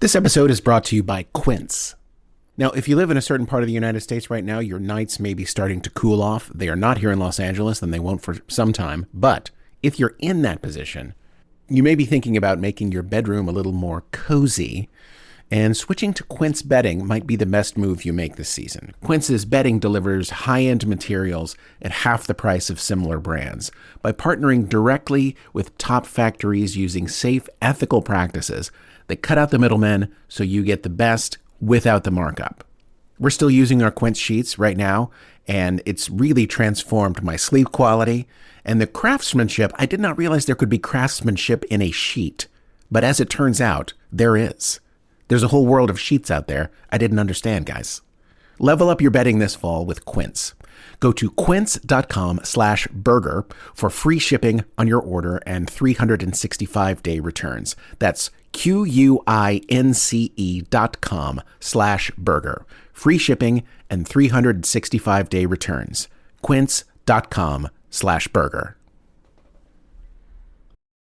This episode is brought to you by Quince. Now, if you live in a certain part of the United States right now, your nights may be starting to cool off. They are not here in Los Angeles, and they won't for some time. But if you're in that position, you may be thinking about making your bedroom a little more cozy, and switching to Quince bedding might be the best move you make this season. Quince's bedding delivers high-end materials at half the price of similar brands. By partnering directly with top factories using safe, ethical practices, they cut out the middlemen so you get the best without the markup. We're still using our Quince sheets right now, and it's really transformed my sleep quality. And the craftsmanship, I did not realize there could be craftsmanship in a sheet. But as it turns out, there is. There's a whole world of sheets out there I didn't understand, guys. Level up your bedding this fall with Quince. Go to quince.com/burger for free shipping on your order and 365-day returns. That's QUINCE.com/burger. Free shipping and 365-day returns. Quince.com/burger.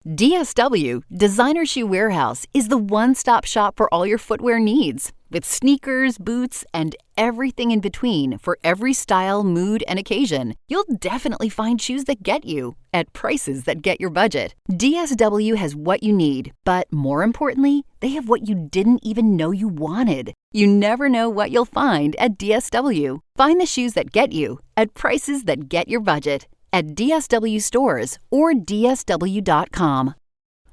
DSW, Designer Shoe Warehouse, is the one-stop shop for all your footwear needs. With sneakers, boots, and everything in between for every style, mood, and occasion, you'll definitely find shoes that get you at prices that get your budget. DSW has what you need, but more importantly, they have what you didn't even know you wanted. You never know what you'll find at DSW. Find the shoes that get you at prices that get your budget at DSW stores or DSW.com.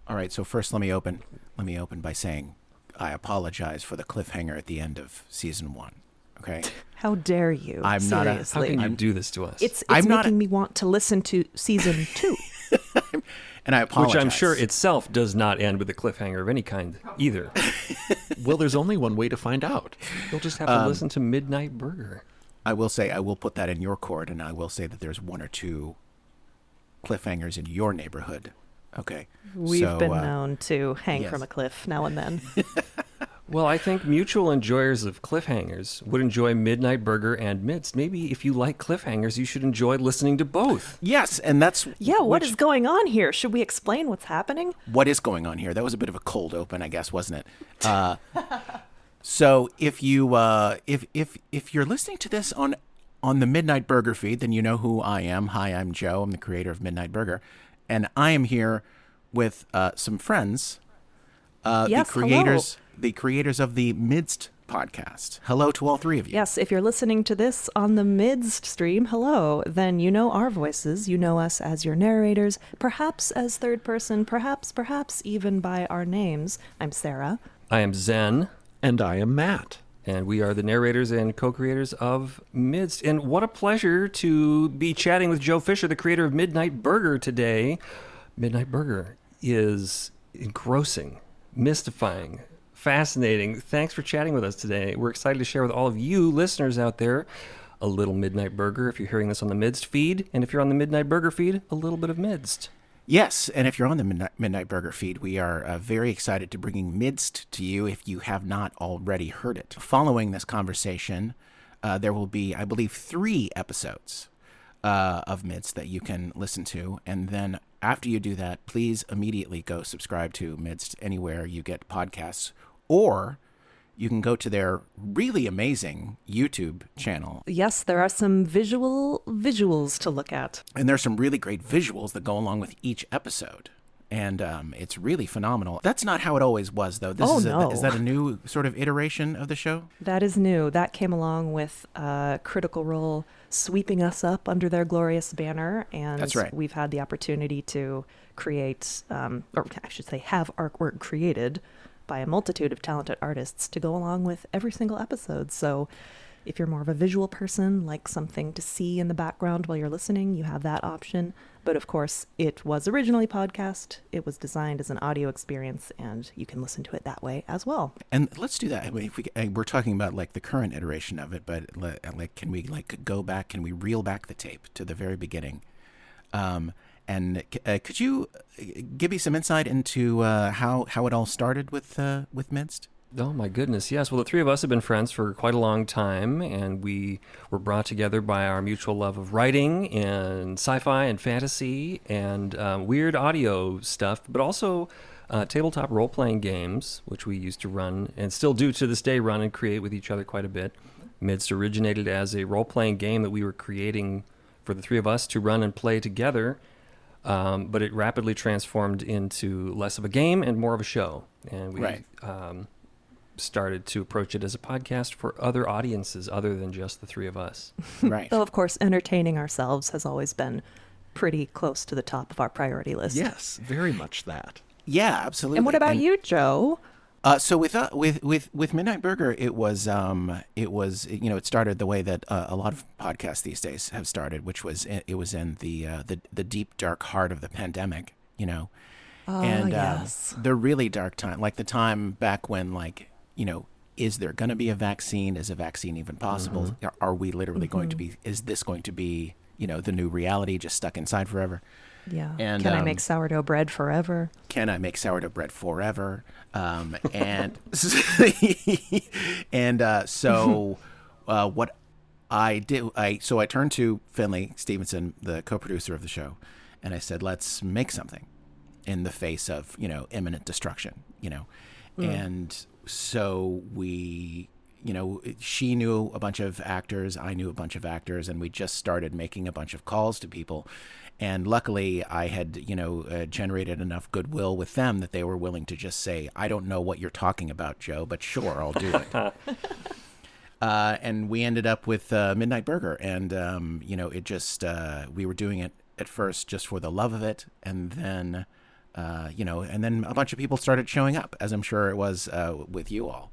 All right, so first let me open by saying I apologize for the cliffhanger at the end of season 1. Okay? How dare you? I'm seriously. How can you do this to us? It's making me want to listen to season 2. And I apologize. Which I'm sure itself does not end with a cliffhanger of any kind either. Well, there's only one way to find out. You'll just have to listen to Midnight Burger. I will say, I will put that in your court, and I will say that there's 1 or 2 cliffhangers in your neighborhood. Okay. We've been known to hang yes. from a cliff now and then. Well, I think mutual enjoyers of cliffhangers would enjoy Midnight Burger and Midst. Maybe if you like cliffhangers, you should enjoy listeing to both. Yes, and that's... Yeah, what is going on here? Should we explain what's happening? What is going on here? That was a bit of a cold open, I guess, wasn't it? So if you if you're listening to this on the Midnight Burger feed, then you know who I am. Hi, I'm Joe. I'm the creator of Midnight Burger, and I am here with some friends. Yes, the creators of the Midst podcast. Hello to all 3 of you. Yes, if you're listening to this on the Midst stream, hello, then you know our voices. You know us as your narrators, perhaps as third person, perhaps even by our names. I'm Sarah. I am Zen. And I am Matt. And we are the narrators and co-creators of Midst. And what a pleasure to be chatting with Joe Fisher, the creator of Midnight Burger today. Midnight Burger is engrossing, mystifying, fascinating. Thanks for chatting with us today. We're excited to share with all of you listeners out there a little Midnight Burger if you're hearing this on the Midst feed. And if you're on the Midnight Burger feed, a little bit of Midst. Yes, and if you're on the Midnight Burger feed, we are very excited to bringing Midst to you if you have not already heard it. Following this conversation, there will be, I believe, 3 episodes of Midst that you can listen to, and then after you do that, please immediately go subscribe to Midst anywhere you get podcasts, or you can go to their really amazing YouTube channel. Yes, there are some visuals to look at. And there's some really great visuals that go along with each episode. And it's really phenomenal. That's not how it always was, though. Is that a new sort of iteration of the show? That is new. That came along with Critical Role sweeping us up under their glorious banner. And that's right. We've had the opportunity to create, or I should say have artwork created by a multitude of talented artists to go along with every single episode. So if you're more of a visual person, like something to see in the background while you're listening, you have that option. But of course, it was originally podcast. It was designed as an audio experience, and you can listen to it that way as well. And let's do that. I mean, we're talking about like the current iteration of it, but like, can we like go back? Can we reel back the tape to the very beginning? And could you give me some insight into how it all started with Midst? Oh, my goodness, yes. Well, the 3 of us have been friends for quite a long time, and we were brought together by our mutual love of writing and sci-fi and fantasy and weird audio stuff, but also tabletop role-playing games, which we used to run and still do to this day, run and create with each other quite a bit. Midst originated as a role-playing game that we were creating for the three of us to run and play together, but it rapidly transformed into less of a game and more of a show. And we started to approach it as a podcast for other audiences other than just the three of us. Right. Though, of course, entertaining ourselves has always been pretty close to the top of our priority list. Yes, very much that. Yeah, absolutely. And what about you, Joe? So with Midnight Burger, it was it started the way that a lot of podcasts these days have started, which was it was in the deep dark heart of the pandemic, and yes. the really dark time, like the time back when, like, is there going to be a vaccine? Is a vaccine even possible? Mm-hmm. Are we literally going to be? Is this going to be the new reality, just stuck inside forever? Yeah. And, can I make sourdough bread forever? Can I make sourdough bread forever? And so what I did, I turned to Finley Stevenson, the co-producer of the show, and I said, let's make something in the face of, imminent destruction, And so we, she knew a bunch of actors, I knew a bunch of actors, and we just started making a bunch of calls to people. And luckily, I had, generated enough goodwill with them that they were willing to just say, I don't know what you're talking about, Joe, but sure, I'll do it. And we ended up with Midnight Burger. And, it just, we were doing it at first just for the love of it. And then, and then a bunch of people started showing up, as I'm sure it was with you all.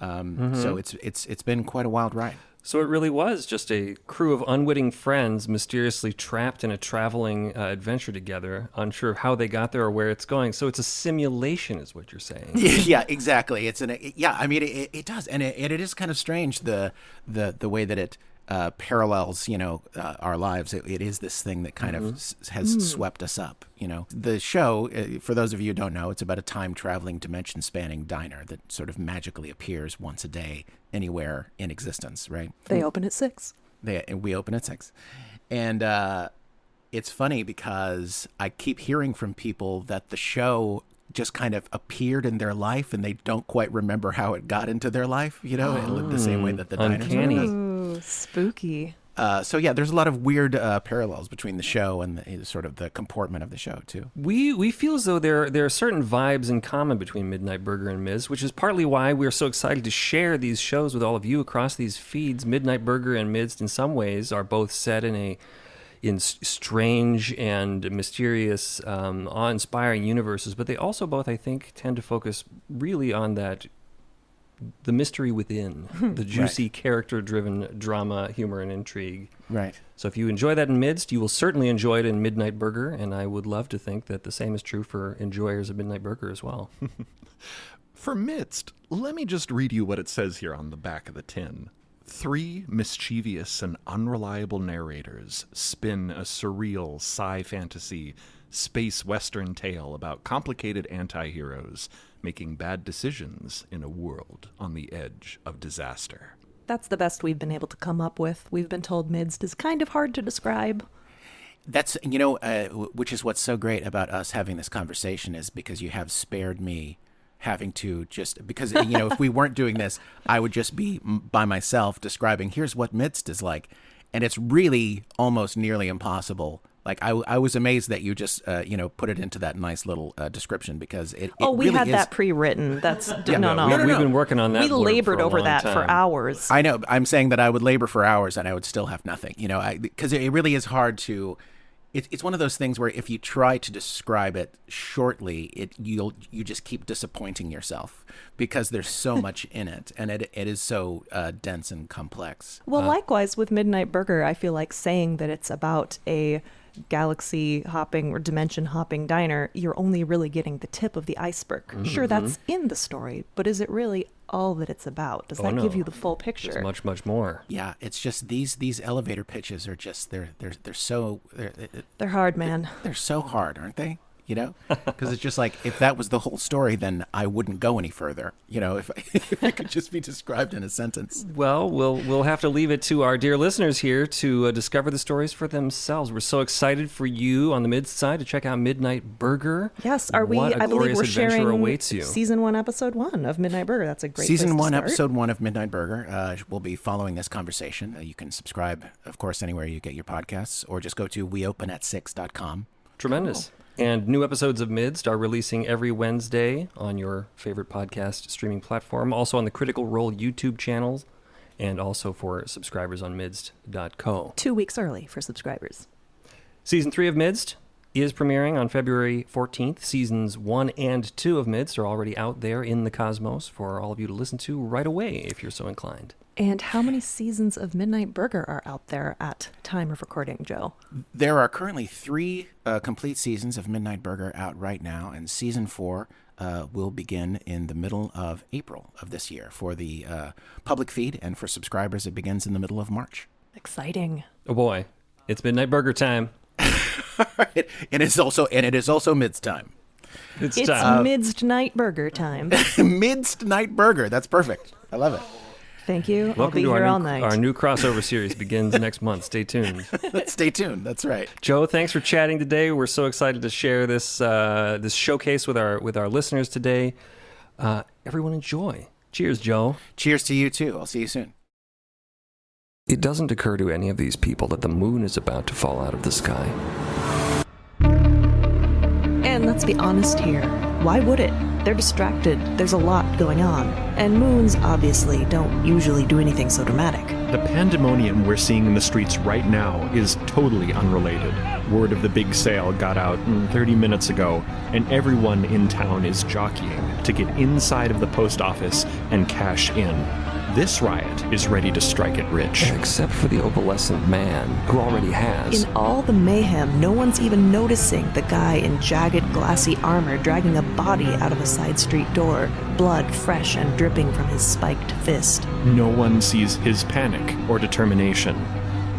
So it's been quite a wild ride. So it really was just a crew of unwitting friends mysteriously trapped in a traveling adventure together, unsure of how they got there or where it's going. So it's a simulation, is what you're saying. Yeah, exactly. It does, and it is kind of strange the way that it parallels, our lives. It is this thing that kind of has swept us up. The show, for those of you who don't know, it's about a time-traveling, dimension-spanning diner that sort of magically appears once a day anywhere in existence, right? They open at 6. We open at 6. And it's funny because I keep hearing from people that the show just kind of appeared in their life and they don't quite remember how it got into their life, in the same way that the diner uncanny. Ooh, spooky. So yeah, there's a lot of weird parallels between the show and the sort of the comportment of the show too. We feel as though there are certain vibes in common between Midnight Burger and Miz, which is partly why we're so excited to share these shows with all of you across these feeds. Midnight Burger and Miz, in some ways, are both set in strange and mysterious, awe-inspiring universes, but they also both, I think, tend to focus really on the mystery within, the juicy, character-driven drama, humor, and intrigue. Right. So if you enjoy that in Midst, you will certainly enjoy it in Midnight Burger, and I would love to think that the same is true for enjoyers of Midnight Burger as well. For Midst, let me just read you what it says here on the back of the tin. 3 mischievous and unreliable narrators spin a surreal sci-fantasy space western tale about complicated anti-heroes making bad decisions in a world on the edge of disaster. That's the best we've been able to come up with. We've been told Midst is kind of hard to describe. That's, which is what's so great about us having this conversation is because you have spared me having to because, if we weren't doing this, I would just be by myself describing, here's what Midst is like. And it's really almost nearly impossible. Like, I was amazed that you just, put it into that nice little description because it we really had is... that pre-written. That's no. We've been working on that. We labored over that for hours. I know. I'm saying that I would labor for hours and I would still have nothing, because it really is hard to... It's one of those things where if you try to describe it shortly, you just keep disappointing yourself because there's so much in it, and it is so dense and complex. Well, likewise with Midnight Burger, I feel like saying that it's about a galaxy hopping or dimension hopping diner, you're only really getting the tip of the iceberg. Mm-hmm. Sure, that's in the story, but is it really all that it's about? Does that give you the full picture? There's much, much more. Yeah, it's just these elevator pitches are just they're so they're hard, man. They're so hard, aren't they? you know? Because it's just like, if that was the whole story, then I wouldn't go any further, you know, if it could just be described in a sentence. Well, we'll have to leave it to our dear listeners here to discover the stories for themselves. We're so excited for you on the Midst side to check out Midnight Burger. Yes, What a I believe glorious we're adventure sharing awaits you. season 1, episode 1 of Midnight Burger. That's a great Season place to 1, start. episode 1 of Midnight Burger. We'll be following this conversation. You can subscribe, of course, anywhere you get your podcasts, or just go to weopenat6.com. Tremendous. And new episodes of Midst are releasing every Wednesday on your favorite podcast streaming platform, also on the Critical Role YouTube channels, and also for subscribers on midst.co. 2 weeks early for subscribers. Season 3 of Midst is premiering on February 14th. Seasons 1 and 2 of Midst are already out there in the cosmos for all of you to listen to right away if you're so inclined. And how many seasons of Midnight Burger are out there at time of recording, Joe? There are currently 3 complete seasons of Midnight Burger out right now, and season 4 will begin in the middle of April of this year. For the public feed and for subscribers, it begins in the middle of March. Exciting. Oh boy, it's Midnight Burger time. And it is also Midst time. It's It's time. Midnight Burger time. Midst Night Burger. That's perfect. I love it. Thank you. I'll Welcome be to here all our night. new crossover series begins next month. Stay tuned. Stay tuned. That's right. Joe, thanks for chatting today. We're so excited to share this this showcase with our listeners today. Everyone enjoy. Cheers, Joe. Cheers to you too. I'll see you soon. It doesn't occur to any of these people that the moon is about to fall out of the sky. And let's be honest here. Why would it? They're distracted. There's a lot going on. And moons, obviously, don't usually do anything so dramatic. The pandemonium we're seeing in the streets right now is totally unrelated. Word of the big sale got out 30 minutes ago, and everyone in town is jockeying to get inside of the post office and cash in. This riot is ready to strike it rich. Except for the opalescent man, who already has. In all the mayhem, no one's even noticing the guy in jagged, glassy armor dragging a body out of a side street door, blood fresh and dripping from his spiked fist. No one sees his panic or determination.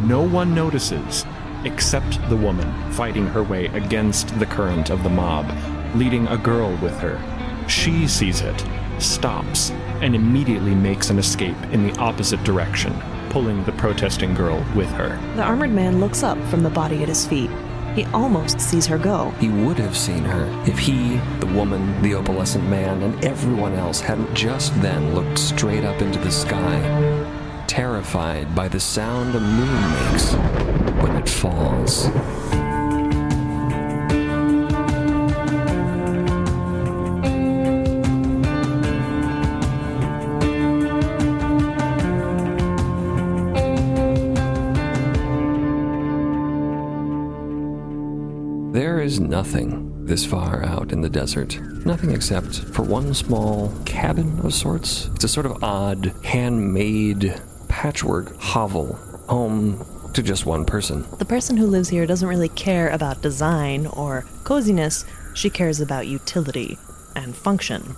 No one notices, except the woman fighting her way against the current of the mob, leading a girl with her. She sees it, stops, and immediately makes an escape in the opposite direction, pulling the protesting girl with her. The armored man looks up from the body at his feet. He almost sees her go. He would have seen her if he, the woman, the opalescent man, and everyone else hadn't just then looked straight up into the sky, terrified by the sound a moon makes when it falls. There is nothing this far out in the desert. Nothing except for one small cabin of sorts. It's a sort of odd, handmade patchwork hovel, home to just one person. The person who lives here doesn't really care about design or coziness. She cares about utility and function.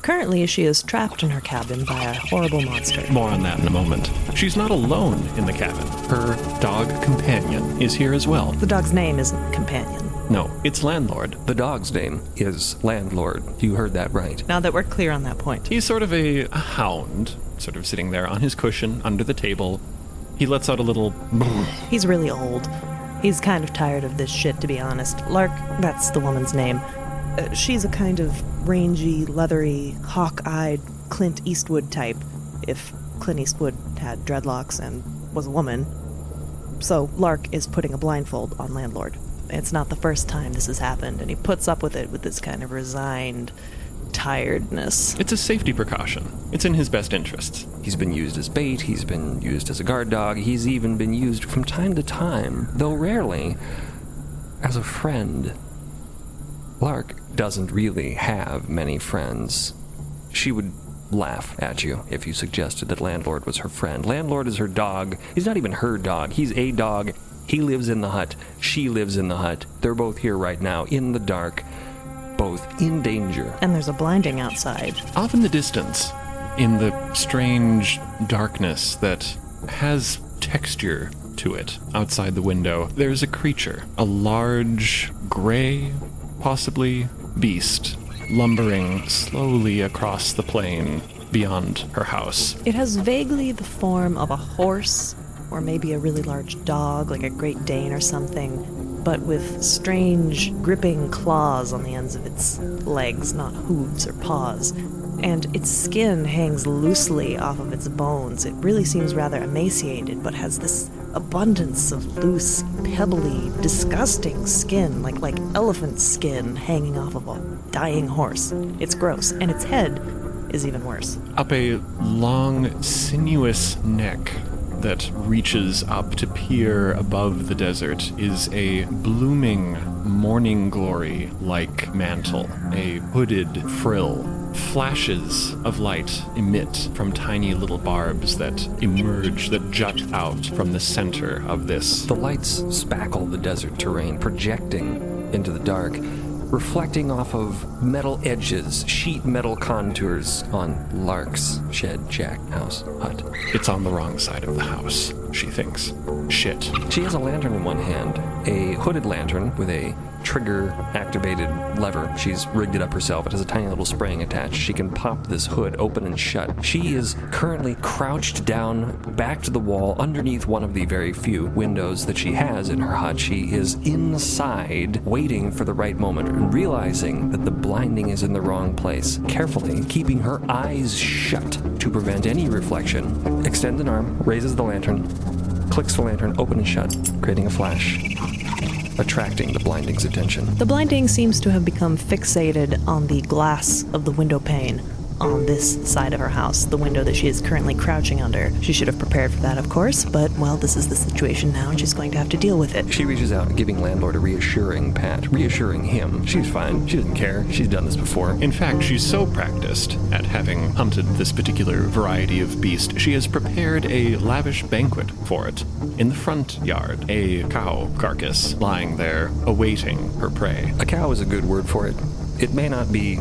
Currently, she is trapped in her cabin by a horrible monster. More on that in a moment. She's not alone in the cabin. Her dog companion is here as well. The dog's name isn't Companion. No, it's Landlord. The dog's name is Landlord. You heard that right. Now that we're clear on that point. He's sort of a hound, sort of sitting there on his cushion under the table. He lets out a little... He's really old. He's kind of tired of this shit, to be honest. Lark, that's the woman's name. She's a kind of rangy, leathery, hawk-eyed Clint Eastwood type, if Clint Eastwood had dreadlocks and was a woman. So Lark is putting a blindfold on Landlord. It's not the first time this has happened, and he puts up with it with this kind of resigned tiredness. It's a safety precaution. It's in his best interests. He's been used as bait, he's been used as a guard dog, he's even been used from time to time, though rarely, as a friend. Lark doesn't really have many friends. She would laugh at you if you suggested that Landlord was her friend. Landlord is her dog. He's not even her dog. He's a dog. He lives in the hut. She lives in the hut. They're both here right now, in the dark, both in danger. And there's a blinding outside. Off in the distance, in the strange darkness that has texture to it outside the window, there's a creature. A large, gray, possibly beast, lumbering slowly across the plain beyond her house. It has vaguely the form of a horse, or maybe a really large dog, like a Great Dane or something, but with strange, gripping claws on the ends of its legs, not hooves or paws. And its skin hangs loosely off of its bones. It really seems rather emaciated, but has this abundance of loose, pebbly, disgusting skin, like elephant skin hanging off of a dying horse. It's gross, and its head is even worse. Up a long, sinuous neck that reaches up to peer above the desert is a blooming morning glory-like mantle, a hooded frill. Flashes of light emit from tiny little barbs that emerge, that jut out from the center of this. The lights spackle the desert terrain, projecting into the dark, reflecting off of metal edges, sheet metal contours on Lark's shed, shack, house, hut. It's on the wrong side of the house, she thinks. Shit. She has a lantern in one hand, a hooded lantern with a trigger-activated lever. She's rigged it up herself. It has a tiny little spring attached. She can pop this hood open and shut. She is currently crouched down, back to the wall, underneath one of the very few windows that she has in her hut. She is inside, waiting for the right moment, and realizing that the blinding is in the wrong place. Carefully, keeping her eyes shut to prevent any reflection, extends an arm, raises the lantern, clicks the lantern open and shut, creating a flash, attracting the blinding's attention. The blinding seems to have become fixated on the glass of the window pane on this side of her house, the window that she is currently crouching under. She should have prepared for that, of course, but, well, this is the situation now, and she's going to have to deal with it. She reaches out, giving landlord a reassuring pat, reassuring him. She's fine. She doesn't care. She's done this before. In fact, she's so practiced at having hunted this particular variety of beast, she has prepared a lavish banquet for it. In the front yard, a cow carcass lying there, awaiting her prey. A cow is a good word for it. It may not be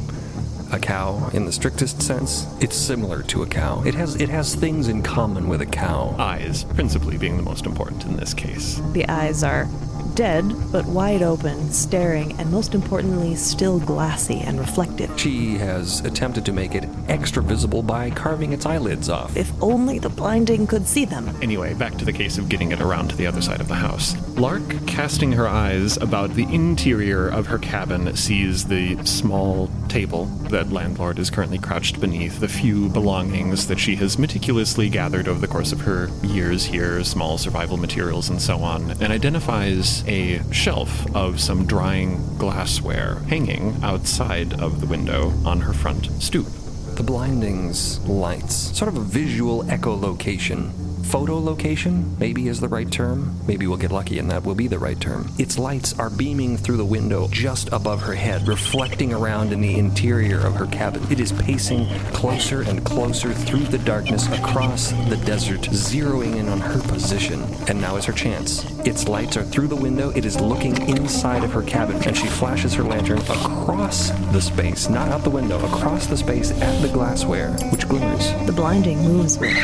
a cow in the strictest sense. It's similar to a cow. It has things in common with a cow. Eyes, principally being the most important in this case. The eyes are dead, but wide open, staring, and most importantly, still glassy and reflective. She has attempted to make it extra visible by carving its eyelids off. If only the blinding could see them. Anyway, back to the case of getting it around to the other side of the house. Lark, casting her eyes about the interior of her cabin, sees the small table that landlord is currently crouched beneath, the few belongings that she has meticulously gathered over the course of her years here, small survival materials and so on, and identifies a shelf of some drying glassware hanging outside of the window on her front stoop. The blinding's lights, sort of a visual echolocation. Photolocation, maybe is the right term. Maybe we'll get lucky and that will be the right term. Its lights are beaming through the window just above her head, reflecting around in the interior of her cabin. It is pacing closer and closer through the darkness across the desert, zeroing in on her position. And now is her chance. Its lights are through the window. It is looking inside of her cabin, and she flashes her lantern across the space, not out the window, across the space at the glassware, which glimmers. The blinding moves with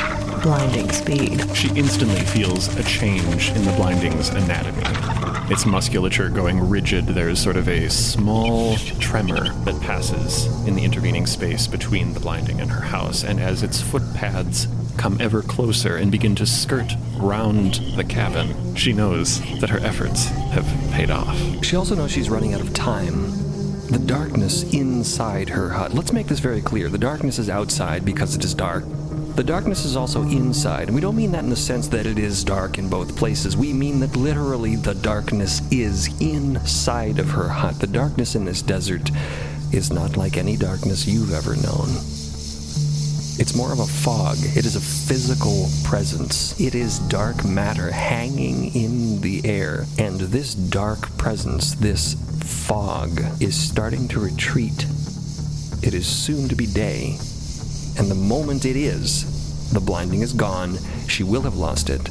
blinding speed. She instantly feels a change in the blinding's anatomy. Its musculature going rigid. There's sort of a small tremor that passes in the intervening space between the blinding and her house, and as its footpads come ever closer and begin to skirt round the cabin, she knows that her efforts have paid off. She also knows she's running out of time. The darkness inside her hut. Let's make this very clear. The darkness is outside because it is dark. The darkness is also inside, and we don't mean that in the sense that it is dark in both places. We mean that literally the darkness is inside of her hut. The darkness in this desert is not like any darkness you've ever known. It's more of a fog. It is a physical presence. It is dark matter hanging in the air, and this dark presence, this fog, is starting to retreat. It is soon to be day. And the moment it is, the blinding is gone. She will have lost it.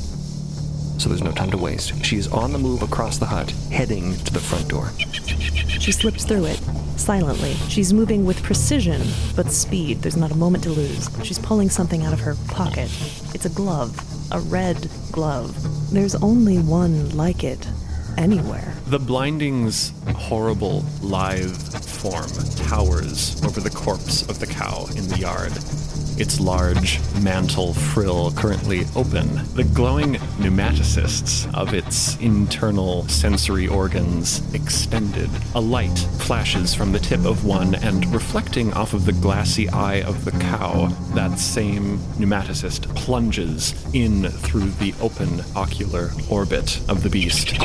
So there's no time to waste. She is on the move across the hut, heading to the front door. She slips through it, silently. She's moving with precision, but speed. There's not a moment to lose. She's pulling something out of her pocket. It's a glove, a red glove. There's only one like it anywhere. The blinding's horrible, lithe form towers over the corpse of the cow in the yard. Its large mantle frill currently open. The glowing pneumatocysts of its internal sensory organs extended. A light flashes from the tip of one, and reflecting off of the glassy eye of the cow, that same pneumatocyst plunges in through the open ocular orbit of the beast.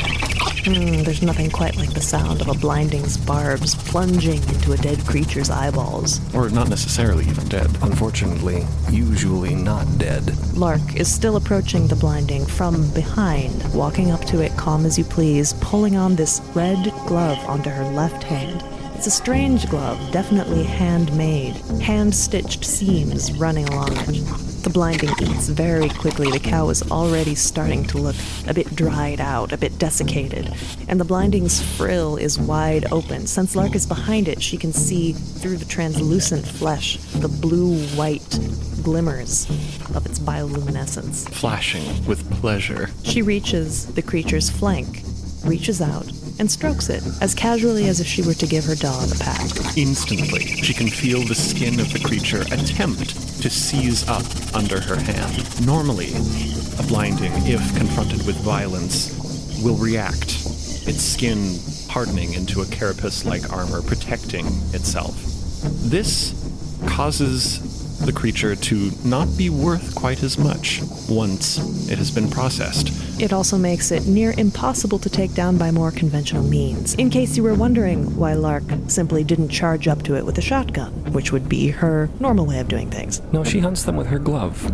There's nothing quite like the sound of a blinding's barbs plunging into a dead creature's eyeballs. Or not necessarily even dead. Unfortunately, usually not dead. Lark is still approaching the blinding from behind, walking up to it calm as you please, pulling on this red glove onto her left hand. It's a strange glove, definitely handmade, hand-stitched seams running along it. The blinding eats very quickly. The cow is already starting to look a bit dried out, a bit desiccated, and the blinding's frill is wide open. Since Lark is behind it, she can see through the translucent flesh the blue-white glimmers of its bioluminescence. Flashing with pleasure. She reaches the creature's flank, reaches out, and strokes it as casually as if she were to give her dog a pat. Instantly, she can feel the skin of the creature attempt to seize up under her hand. Normally, a blinding, if confronted with violence, will react, its skin hardening into a carapace-like armor protecting itself. This causes the creature to not be worth quite as much once it has been processed. It also makes it near impossible to take down by more conventional means. In case you were wondering why Lark simply didn't charge up to it with a shotgun, which would be her normal way of doing things. No, she hunts them with her glove,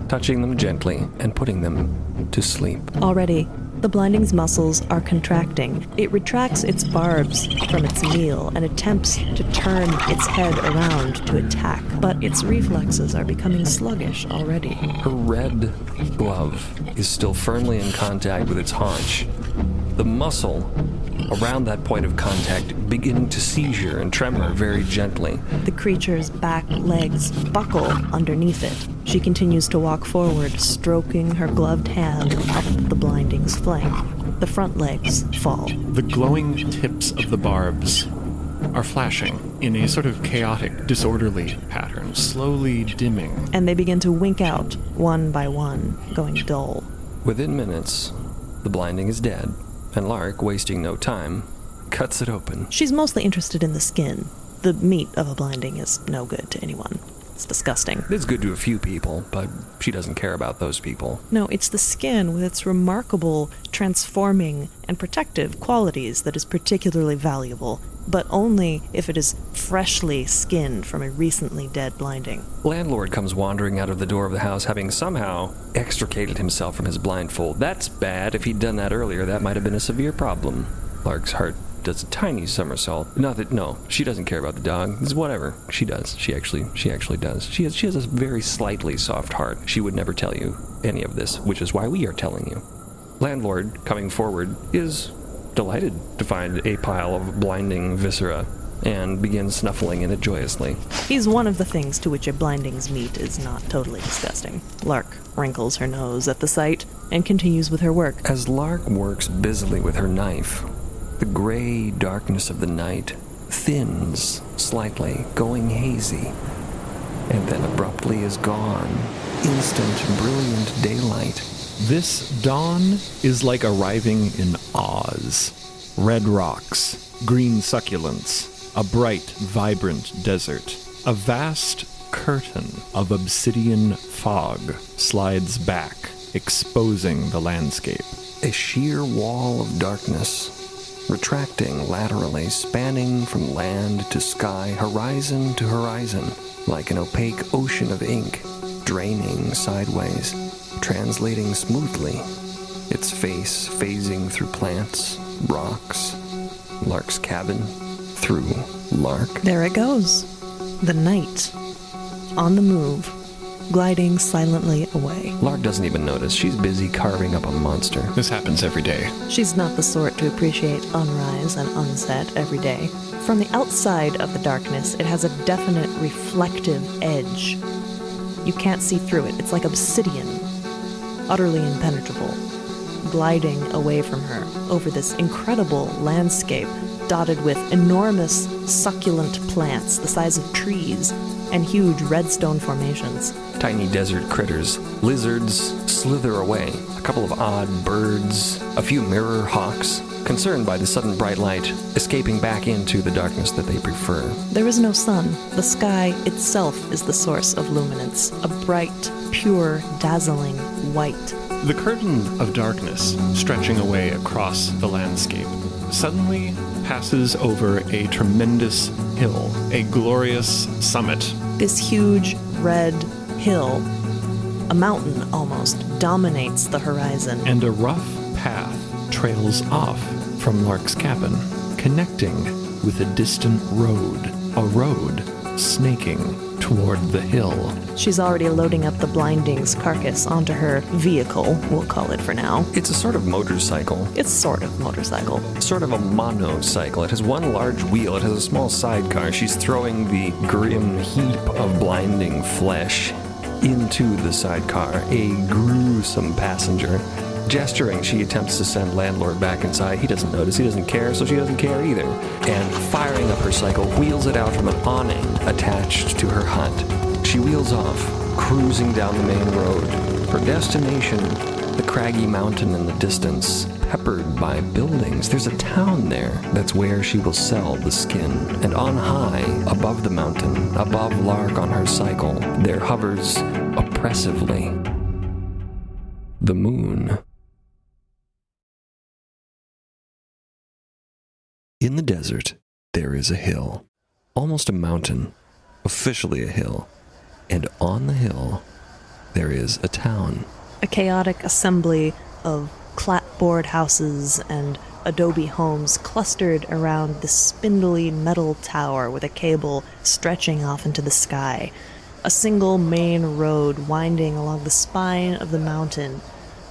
touching them gently and putting them to sleep. Already, the blinding's muscles are contracting. It retracts its barbs from its meal and attempts to turn its head around to attack, but its reflexes are becoming sluggish already. Her red glove is still firmly in contact with its haunch. The muscle around that point of contact beginning to seizure and tremor very gently. The creature's back legs buckle underneath it. She continues to walk forward, stroking her gloved hand up the blinding's flank. The front legs fall. The glowing tips of the barbs are flashing in a sort of chaotic, disorderly pattern, slowly dimming. And they begin to wink out, one by one, going dull. Within minutes, the blinding is dead, and Lark, wasting no time, cuts it open. She's mostly interested in the skin. The meat of a blinding is no good to anyone. It's disgusting. It's good to a few people, but she doesn't care about those people. No, it's the skin with its remarkable transforming and protective qualities that is particularly valuable, but only if it is freshly skinned from a recently dead blinding. Landlord comes wandering out of the door of the house, having somehow extricated himself from his blindfold. That's bad. If he'd done that earlier, that might have been a severe problem. Lark's heart does a tiny somersault. No, she doesn't care about the dog. It's whatever. She does. She actually does. She has a very slightly soft heart. She would never tell you any of this, which is why we are telling you. Landlord, coming forward, is delighted to find a pile of blinding viscera and begins snuffling in it joyously. He's one of the things to which a blinding's meat is not totally disgusting. Lark wrinkles her nose at the sight and continues with her work. As Lark works busily with her knife, the gray darkness of the night thins slightly, going hazy, and then abruptly is gone. Instant, brilliant daylight. This dawn is like arriving in Oz. Red rocks, green succulents, a bright, vibrant desert. A vast curtain of obsidian fog slides back, exposing the landscape. A sheer wall of darkness, retracting laterally, spanning from land to sky, horizon to horizon, like an opaque ocean of ink, draining sideways, translating smoothly, its face phasing through plants, rocks, Lark's cabin, through Lark. There it goes. The night. On the move, gliding silently away. Lark doesn't even notice. She's busy carving up a monster. This happens every day. She's not the sort to appreciate unrise and unset every day. From the outside of the darkness, it has a definite reflective edge. You can't see through it. It's like obsidian, utterly impenetrable. gliding away from her over this incredible landscape dotted with enormous succulent plants the size of trees and huge redstone formations. Tiny desert critters. Lizards slither away. A couple of odd birds. A few mirror hawks, concerned by the sudden bright light, escaping back into the darkness that they prefer. There is no sun. The sky itself is the source of luminance, a bright, pure, dazzling white. The curtain of darkness, stretching away across the landscape, suddenly passes over a tremendous hill, a glorious summit. This huge, red hill, a mountain almost, dominates the horizon. And a rough path trails off from Lark's cabin, connecting with a distant road, a road snaking toward the hill. She's already loading up the Blinding's carcass onto her vehicle, we'll call it for now. It's a sort of motorcycle. It's sort of motorcycle. Sort of a monocycle. It has one large wheel. It has a small sidecar. She's throwing the grim heap of blinding flesh into the sidecar, a gruesome passenger. Gesturing, she attempts to send Landlord back inside. He doesn't notice, he doesn't care, so she doesn't care either. And firing up her cycle, wheels it out from an awning attached to her hut. She wheels off, cruising down the main road. Her destination, the craggy mountain in the distance, peppered by buildings. There's a town there. That's where she will sell the skin. And on high, above the mountain, above Lark on her cycle, there hovers oppressively the moon. In the desert, there is a hill, almost a mountain, officially a hill, and on the hill, there is a town. A chaotic assembly of clapboard houses and adobe homes clustered around this spindly metal tower with a cable stretching off into the sky. A single main road winding along the spine of the mountain,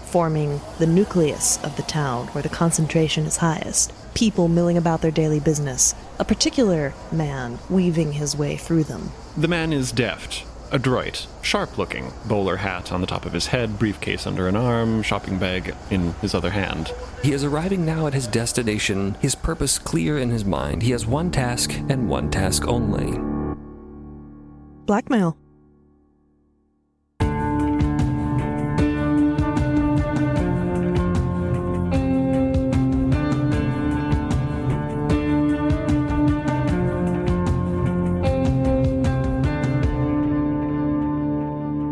forming the nucleus of the town where the concentration is highest. People milling about their daily business, a particular man weaving his way through them. The man is deft, adroit, sharp-looking, bowler hat on the top of his head, briefcase under an arm, shopping bag in his other hand. He is arriving now at his destination, his purpose clear in his mind. He has one task and one task only. Blackmail.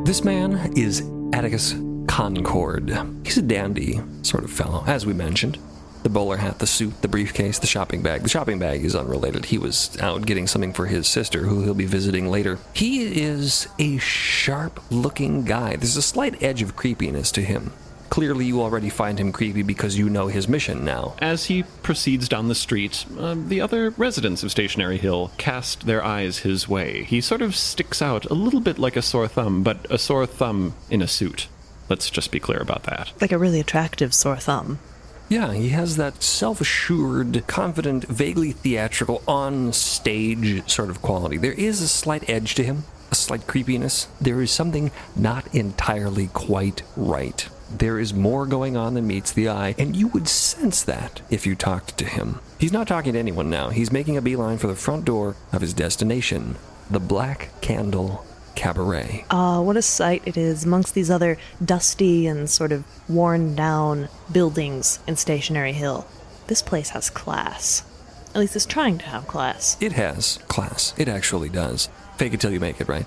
This man is Atticus Concord. He's a dandy sort of fellow, as we mentioned. The bowler hat, the suit, the briefcase, the shopping bag. The shopping bag is unrelated. He was out getting something for his sister, who he'll be visiting later. He is a sharp-looking guy. There's a slight edge of creepiness to him. Clearly, you already find him creepy because you know his mission now. As he proceeds down the street, the other residents of Stationary Hill cast their eyes his way. He sort of sticks out a little bit like a sore thumb, but a sore thumb in a suit. Let's just be clear about that. Like a really attractive sore thumb. Yeah, he has that self-assured, confident, vaguely theatrical, on-stage sort of quality. There is a slight edge to him, a slight creepiness. There is something not entirely quite right. There is more going on than meets the eye, and you would sense that if you talked to him. He's not talking to anyone now. He's making a beeline for the front door of his destination, the Black Candle Cabaret. What a sight it is amongst these other dusty and sort of worn-down buildings in Stationary Hill. This place has class. At least it's trying to have class. It has class. It actually does. Fake it till you make it, right?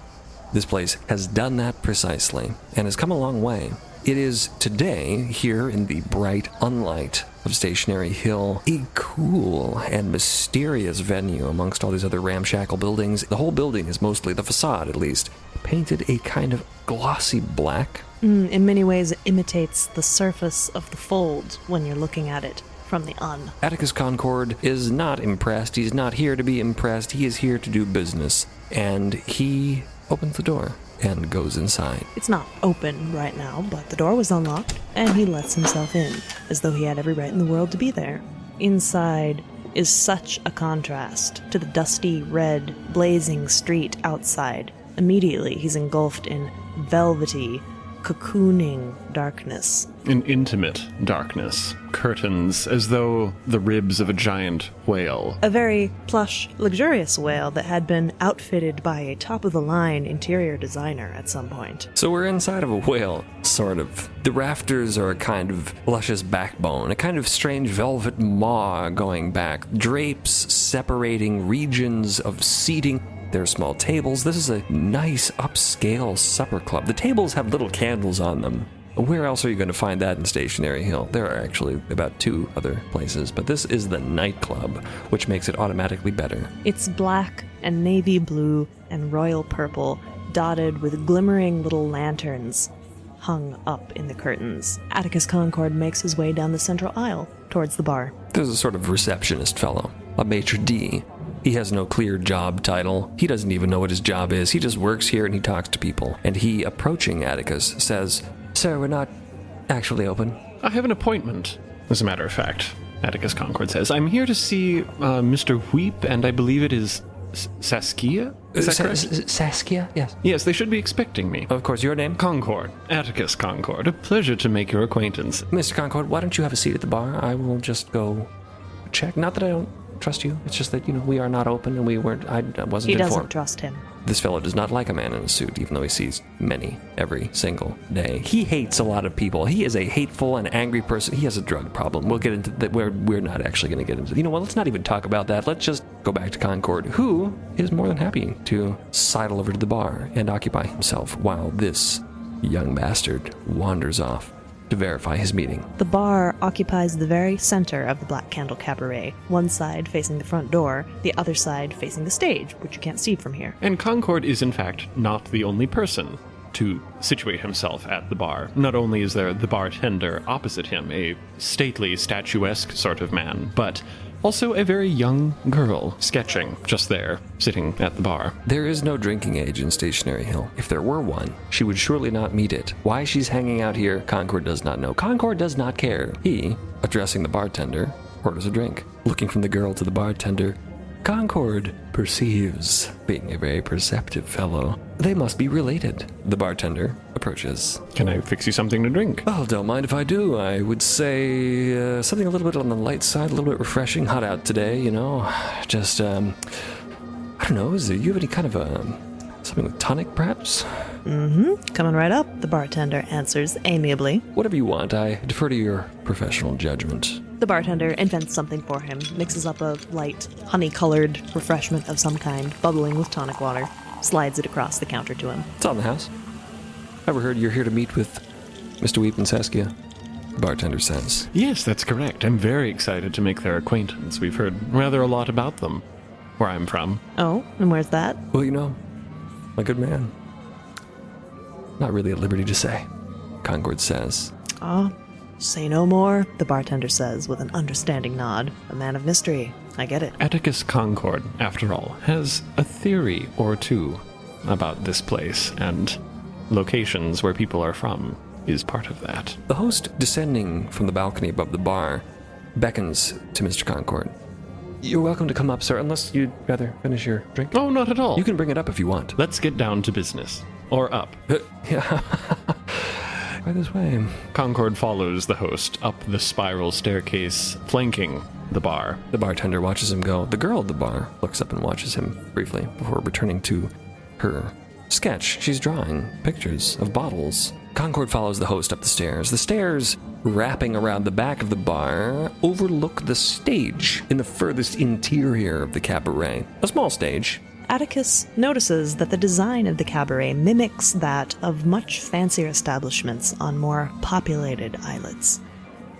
This place has done that precisely, and has come a long way. It is today, here in the bright unlight of Stationary Hill, a cool and mysterious venue amongst all these other ramshackle buildings. The whole building is mostly, the facade at least, painted a kind of glossy black. In many ways, it imitates the surface of the fold when you're looking at it from the un. Atticus Concord is not impressed. He's not here to be impressed. He is here to do business. And he opens the door and goes inside. It's not open right now, but the door was unlocked, and he lets himself in, as though he had every right in the world to be there. Inside is such a contrast to the dusty, red, blazing street outside. Immediately, he's engulfed in velvety, cocooning darkness. An intimate darkness. Curtains as though the ribs of a giant whale. A very plush, luxurious whale that had been outfitted by a top-of-the-line interior designer at some point. So we're inside of a whale, sort of. The rafters are a kind of luscious backbone, a kind of strange velvet maw going back, drapes separating regions of seating. There are small tables. This is a nice upscale supper club. The tables have little candles on them. Where else are you going to find that in Stationary Hill? There are actually about 2 other places, but this is the nightclub, which makes it automatically better. It's black and navy blue and royal purple, dotted with glimmering little lanterns hung up in the curtains. Atticus Concord makes his way down the central aisle towards the bar. There's a sort of receptionist fellow, a maitre d'. He has no clear job title. He doesn't even know what his job is. He just works here and he talks to people. And he, approaching Atticus, says, "Sir, we're not actually open." I have an appointment, as a matter of fact, Atticus Concord says. I'm here to see Mr. Wheep, and I believe it is Saskia? Is that correct? Saskia? Yes. Yes, they should be expecting me. Of course, your name? Concord. Atticus Concord. A pleasure to make your acquaintance. Mr. Concord, why don't you have a seat at the bar? I will just go check. Not that I don't trust you. It's just that, we are not open and I wasn't He informed. doesn't trust him. This fellow does not like a man in a suit, even though he sees many every single day. He hates a lot of people. He is a hateful and angry person. He has a drug problem. We'll get into that. We're not actually going to get into. You know what? Let's not even talk about that. Let's just go back to Concord, who is more than happy to sidle over to the bar and occupy himself while this young bastard wanders off to verify his meeting. The bar occupies the very center of the Black Candle Cabaret, one side facing the front door, the other side facing the stage, which you can't see from here. And Concord is, in fact, not the only person to situate himself at the bar. Not only is there the bartender opposite him, a stately, statuesque sort of man, but also a very young girl sketching just there, sitting at the bar. There is no drinking age in Stationary Hill. If there were one, she would surely not meet it. Why she's hanging out here, Concord does not know. Concord does not care. He, addressing the bartender, orders a drink. Looking from the girl to the bartender, Concord perceives, being a very perceptive fellow, they must be related. The bartender approaches. Can I fix you something to drink? Oh, don't mind if I do. I would say something a little bit on the light side, a little bit refreshing. Hot out today, Just, I don't know, you have any kind of something with tonic, perhaps? Coming right up, the bartender answers amiably. Whatever you want, I defer to your professional judgment. The bartender invents something for him, mixes up a light, honey-colored refreshment of some kind, bubbling with tonic water, slides it across the counter to him. It's on the house. Ever heard you're here to meet with Mr. Wheep and Saskia? The bartender says. Yes, that's correct. I'm very excited to make their acquaintance. We've heard rather a lot about them, where I'm from. Oh, and where's that? Well, my good man. Not really at liberty to say, Concord says. Say no more, the bartender says with an understanding nod. A man of mystery. I get it. Atticus Concord, after all, has a theory or two about this place, and locations where people are from is part of that. The host, descending from the balcony above the bar, beckons to Mr. Concord. You're welcome to come up, sir, unless you'd rather finish your drink. Oh, not at all. You can bring it up if you want. Let's get down to business. Or up. Yeah. Right this way. Concord follows the host up the spiral staircase, flanking the bar. The bartender watches him go. The girl at the bar looks up and watches him briefly before returning to her sketch. She's drawing pictures of bottles. Concord follows the host up the stairs. The stairs, wrapping around the back of the bar, overlook the stage in the furthest interior of the cabaret. A small stage. Atticus notices that the design of the cabaret mimics that of much fancier establishments on more populated islets.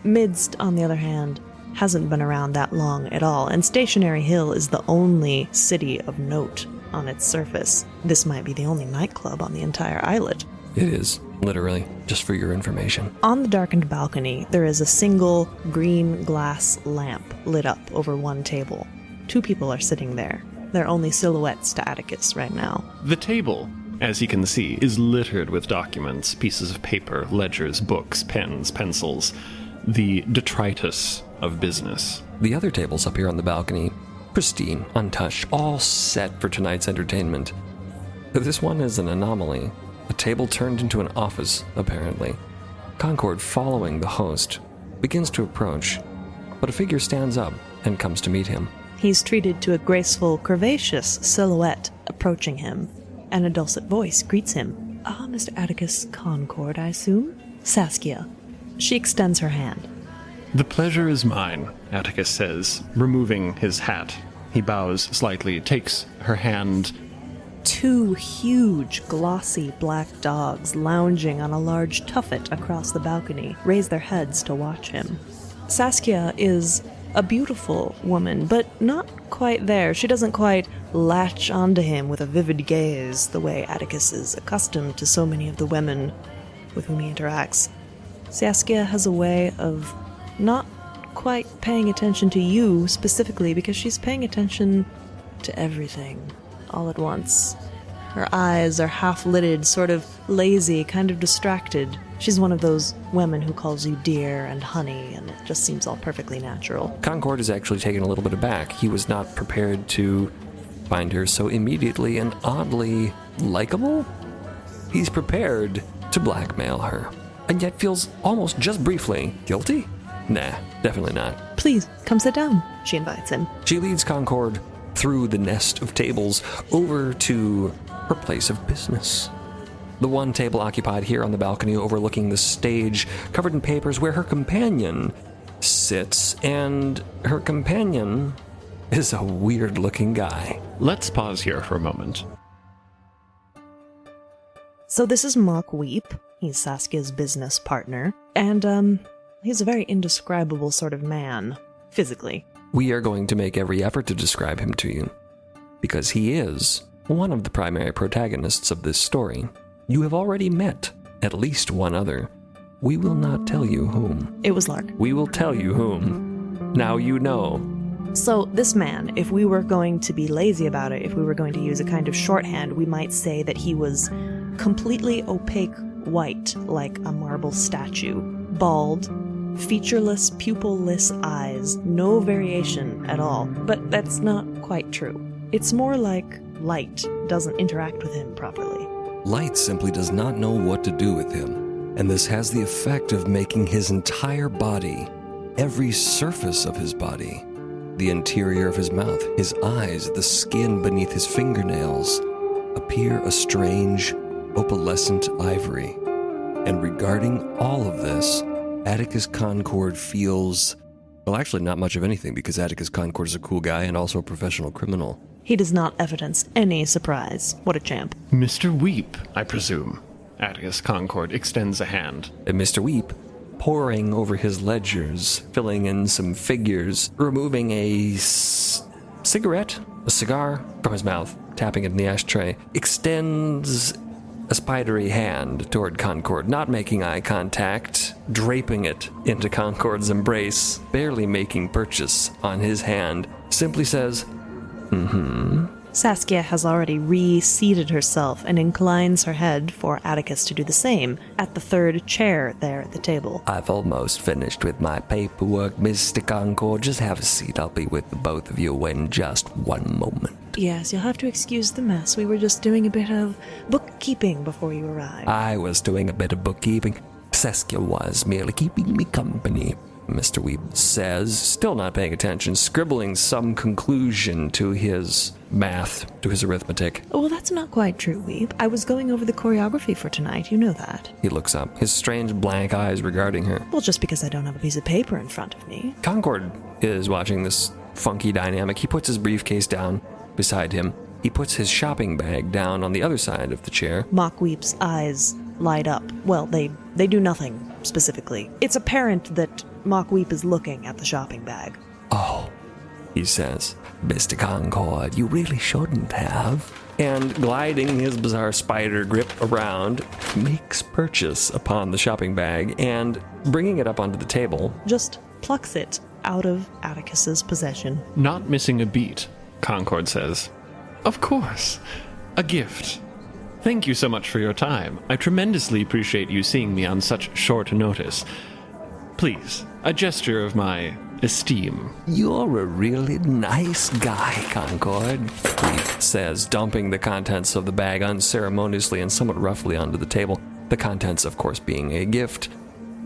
Midst, on the other hand, hasn't been around that long at all, and Stationary Hill is the only city of note on its surface. This might be the only nightclub on the entire islet. It is, literally, just for your information. On the darkened balcony, there is a single green glass lamp lit up over one table. 2 people are sitting there. They're only silhouettes to Atticus right now. The table, as he can see, is littered with documents, pieces of paper, ledgers, books, pens, pencils, the detritus of business. The other tables up here on the balcony, pristine, untouched, all set for tonight's entertainment. This one is an anomaly. A table turned into an office, apparently. Concord, following the host, begins to approach, but a figure stands up and comes to meet him. He's treated to a graceful, curvaceous silhouette approaching him, and a dulcet voice greets him. "Ah, Mr. Atticus Concord, I assume? Saskia." She extends her hand. The pleasure is mine, Atticus says, removing his hat. He bows slightly, takes her hand. Two huge, glossy black dogs lounging on a large tuffet across the balcony raise their heads to watch him. Saskia is a beautiful woman, but not quite there. She doesn't quite latch onto him with a vivid gaze the way Atticus is accustomed to so many of the women with whom he interacts. Saskia has a way of not quite paying attention to you specifically because she's paying attention to everything all at once. Her eyes are half-lidded, sort of lazy, kind of distracted. She's one of those women who calls you dear and honey, and it just seems all perfectly natural. Concord is actually taken a little bit aback. He was not prepared to find her so immediately and oddly likable. He's prepared to blackmail her, and yet feels almost just briefly guilty? Nah, definitely not. "Please, come sit down," she invites him. She leads Concord through the nest of tables over to her place of business. The one table occupied here on the balcony overlooking the stage covered in papers where her companion sits, and her companion is a weird-looking guy. Let's pause here for a moment. So this is Mock Weep. He's Saskia's business partner, and he's a very indescribable sort of man, physically. We are going to make every effort to describe him to you, because he is one of the primary protagonists of this story. You have already met at least one other. We will not tell you whom. It was Lark. We will tell you whom. Now you know. So this man, if we were going to be lazy about it, if we were going to use a kind of shorthand, we might say that he was completely opaque white, like a marble statue. Bald, featureless, pupil-less eyes, no variation at all. But that's not quite true. It's more like light doesn't interact with him properly. Light simply does not know what to do with him, and this has the effect of making his entire body, every surface of his body, the interior of his mouth, his eyes, the skin beneath his fingernails, appear a strange, opalescent ivory. And regarding all of this, Atticus Concord feels, well, actually not much of anything, because Atticus Concord is a cool guy and also a professional criminal. He does not evidence any surprise. What a champ. Mr. Weep, I presume. Atticus Concord extends a hand. And Mr. Weep, poring over his ledgers, filling in some figures, removing a cigarette, a cigar from his mouth, tapping it in the ashtray, extends a spidery hand toward Concord, not making eye contact, draping it into Concord's embrace, barely making purchase on his hand, simply says, Saskia has already reseated herself and inclines her head for Atticus to do the same at the third chair there at the table. I've almost finished with my paperwork, Mr. Concord. Just have a seat. I'll be with the both of you in just one moment. Yes, you'll have to excuse the mess. We were just doing a bit of bookkeeping before you arrived. I was doing a bit of bookkeeping. Saskia was merely keeping me company, Mr. Weep says, still not paying attention, scribbling some conclusion to his math, to his arithmetic. Well, that's not quite true, Weep. I was going over the choreography for tonight. You know that. He looks up, his strange blank eyes regarding her. Well, just because I don't have a piece of paper in front of me. Concord is watching this funky dynamic. He puts his briefcase down beside him. He puts his shopping bag down on the other side of the chair. Mock Weep's eyes light up. Well, they do nothing specifically. It's apparent that Mock Weep is looking at the shopping bag. Oh, he says, Mr. Concord, you really shouldn't have. And gliding his bizarre spider grip around, makes purchase upon the shopping bag and bringing it up onto the table. Just plucks it out of Atticus's possession. Not missing a beat, Concord says. Of course. A gift. Thank you so much for your time. I tremendously appreciate you seeing me on such short notice. Please, a gesture of my esteem. You're a really nice guy, Concord, he says, dumping the contents of the bag unceremoniously and somewhat roughly onto the table. The contents, of course, being a gift.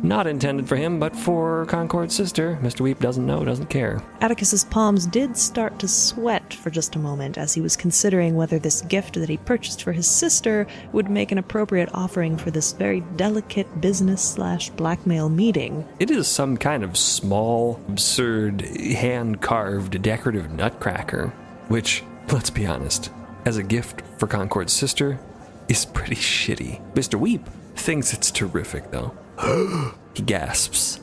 Not intended for him, but for Concord's sister. Mr. Weep doesn't know, doesn't care. Atticus's palms did start to sweat for just a moment as he was considering whether this gift that he purchased for his sister would make an appropriate offering for this very delicate business/blackmail meeting. It is some kind of small, absurd, hand-carved, decorative nutcracker, which, let's be honest, as a gift for Concord's sister, is pretty shitty. Mr. Weep thinks it's terrific, though. He gasps.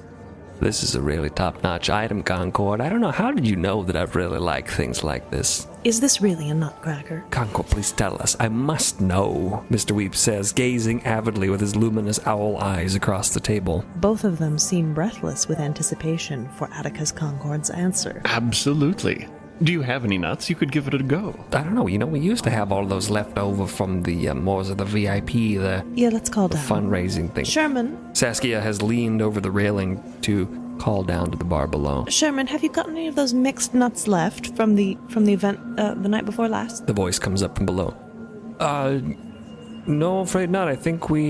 This is a really top-notch item, Concord. I don't know, how did you know that I really like things like this? Is this really a nutcracker? Concord, please tell us. I must know, Mr. Weep says, gazing avidly with his luminous owl eyes across the table. Both of them seem breathless with anticipation for Atticus Concord's answer. Absolutely. Do you have any nuts? You could give it a go. I don't know, we used to have all those left over from the Moors of the VIP, Yeah, let's call the down. fundraising thing. Sherman, Saskia has leaned over the railing to call down to the bar below. Sherman, have you got any of those mixed nuts left from the event the night before last? The voice comes up from below. No, afraid not. I think we,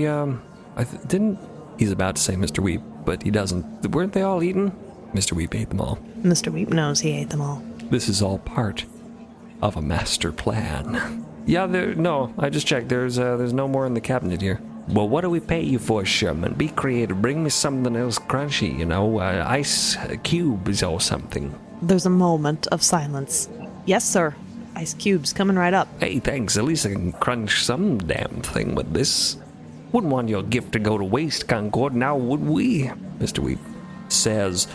didn't... He's about to say Mr. Weep, but he doesn't. Weren't they all eaten? Mr. Weep ate them all. Mr. Weep knows he ate them all. This is all part of a master plan. Yeah, no, I just checked. There's no more in the cabinet here. Well, what do we pay you for, Sherman? Be creative. Bring me something else crunchy, ice cubes or something. There's a moment of silence. Yes, sir. Ice cubes coming right up. Hey, thanks. At least I can crunch some damn thing with this. Wouldn't want your gift to go to waste, Concord, now would we? Mr. Weep says,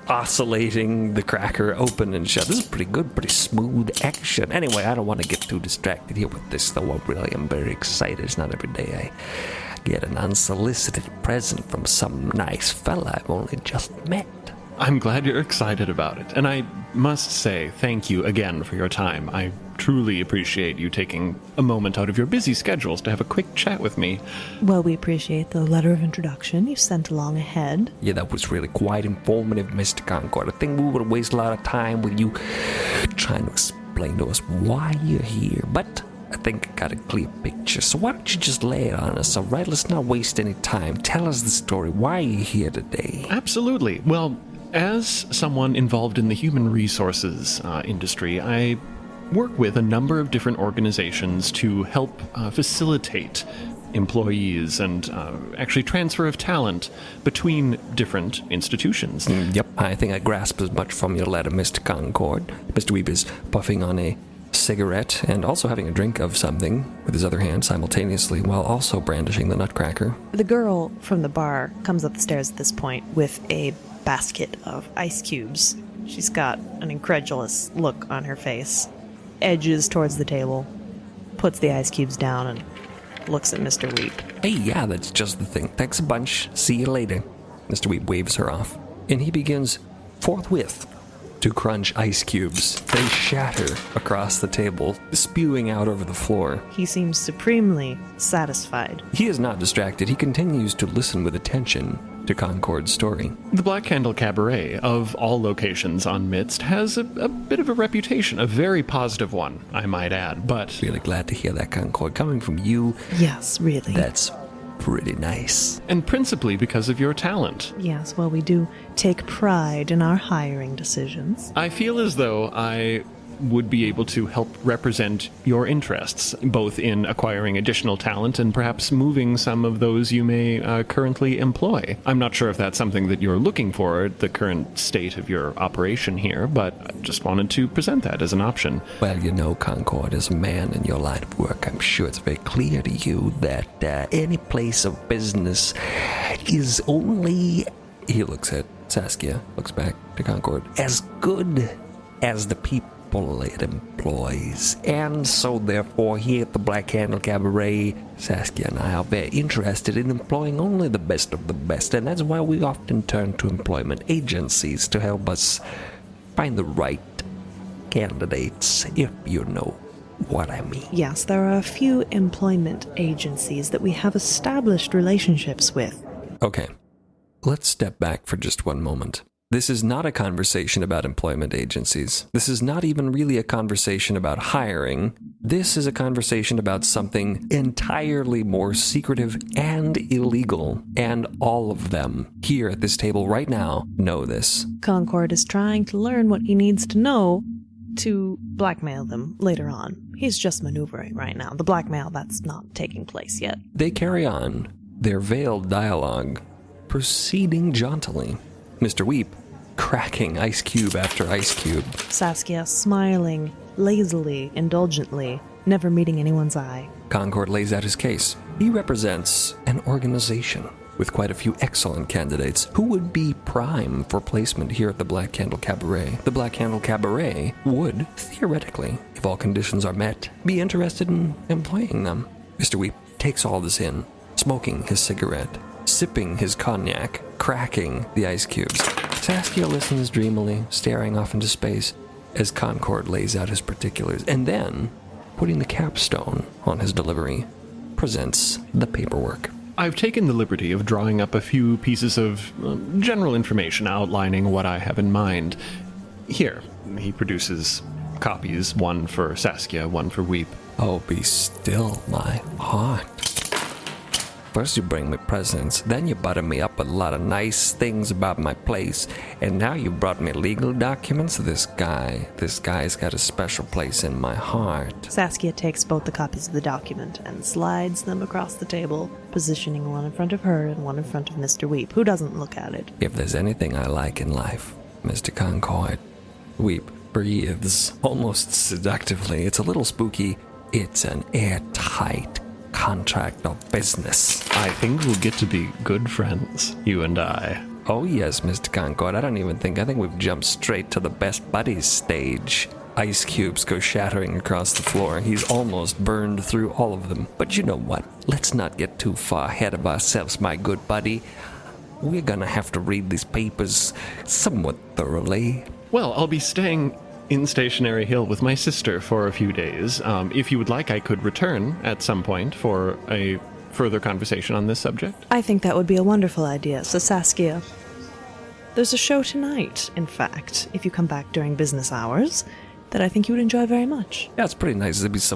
oscillating the cracker open and shut. This is pretty good, pretty smooth action. Anyway, I don't want to get too distracted here with this, though I really am very excited. It's not every day I get an unsolicited present from some nice fella I've only just met. I'm glad you're excited about it, and I must say thank you again for your time. I truly appreciate you taking a moment out of your busy schedules to have a quick chat with me. Well, we appreciate the letter of introduction you sent along ahead. Yeah, that was really quite informative, Mr. Concord. I think we would waste a lot of time with you trying to explain to us why you're here, but I think I got a clear picture. So why don't you just lay it on us, all right? Let's not waste any time. Tell us the story. Why are you here today? Absolutely. Well, as someone involved in the human resources industry, I work with a number of different organizations to help facilitate employees and actually transfer of talent between different institutions. Yep, I think I grasped as much from your letter, Mr. Concord. Mr. Weep is puffing on a cigarette and also having a drink of something with his other hand simultaneously while also brandishing the nutcracker. The girl from the bar comes up the stairs at this point with a basket of ice cubes. She's got an incredulous look on her face, edges towards the table, puts the ice cubes down, and looks at Mr. Weep. Hey, yeah, that's just the thing. Thanks a bunch. See you later. Mr. Weep waves her off, and he begins forthwith to crunch ice cubes. They shatter across the table, spewing out over the floor. He seems supremely satisfied. He is not distracted. He continues to listen with attention to Concord's story. The Black Candle Cabaret, of all locations on Midst, has a bit of a reputation, a very positive one, I might add, but... Really glad to hear that, Concord. Coming from you... Yes, really. That's pretty nice. And principally because of your talent. Yes, well, we do take pride in our hiring decisions. I feel as though I would be able to help represent your interests, both in acquiring additional talent and perhaps moving some of those you may currently employ. I'm not sure if that's something that you're looking for at the current state of your operation here, but I just wanted to present that as an option. Well, Concord, as a man in your line of work, I'm sure it's very clear to you that any place of business is only... He looks at Saskia, looks back to Concord, as good as the people it employs. And so therefore here at the Black Candle Cabaret, Saskia and I are very interested in employing only the best of the best, and that's why we often turn to employment agencies to help us find the right candidates, if you know what I mean. Yes, there are a few employment agencies that we have established relationships with. Okay, let's step back for just one moment. This is not a conversation about employment agencies. This is not even really a conversation about hiring. This is a conversation about something entirely more secretive and illegal. And all of them here at this table right now know this. Concord is trying to learn what he needs to know to blackmail them later on. He's just maneuvering right now. The blackmail, that's not taking place yet. They carry on their veiled dialogue, proceeding jauntily. Mr. Weep cracking ice cube after ice cube. Saskia smiling, lazily, indulgently, never meeting anyone's eye. Concord lays out his case. He represents an organization with quite a few excellent candidates who would be prime for placement here at the Black Candle Cabaret. The Black Candle Cabaret would, theoretically, if all conditions are met, be interested in employing them. Mr. Weep takes all this in, smoking his cigarette, sipping his cognac, cracking the ice cubes. Saskia listens dreamily, staring off into space as Concord lays out his particulars, and then, putting the capstone on his delivery, presents the paperwork. I've taken the liberty of drawing up a few pieces of general information outlining what I have in mind. Here, he produces copies, one for Saskia, one for Weep. Oh, be still, my heart. First you bring me presents, then you butter me up with a lot of nice things about my place, and now you brought me legal documents? This guy's got a special place in my heart. Saskia takes both the copies of the document and slides them across the table, positioning one in front of her and one in front of Mr. Weep, who doesn't look at it. If there's anything I like in life, Mr. Concord, Weep breathes almost seductively. It's a little spooky. It's an airtight contract of business. I think we'll get to be good friends, you and I. Oh yes, Mr. Concord, I think we've jumped straight to the best buddies stage. Ice cubes go shattering across the floor. He's almost burned through all of them. But you know what? Let's not get too far ahead of ourselves, my good buddy. We're gonna have to read these papers somewhat thoroughly. Well, I'll be staying in Stationary Hill with my sister for a few days. If you would like, I could return at some point for a further conversation on this subject. I think that would be a wonderful idea. So Saskia, there's a show tonight, in fact, if you come back during business hours, that I think you would enjoy very much. Yeah, it's pretty nice. There's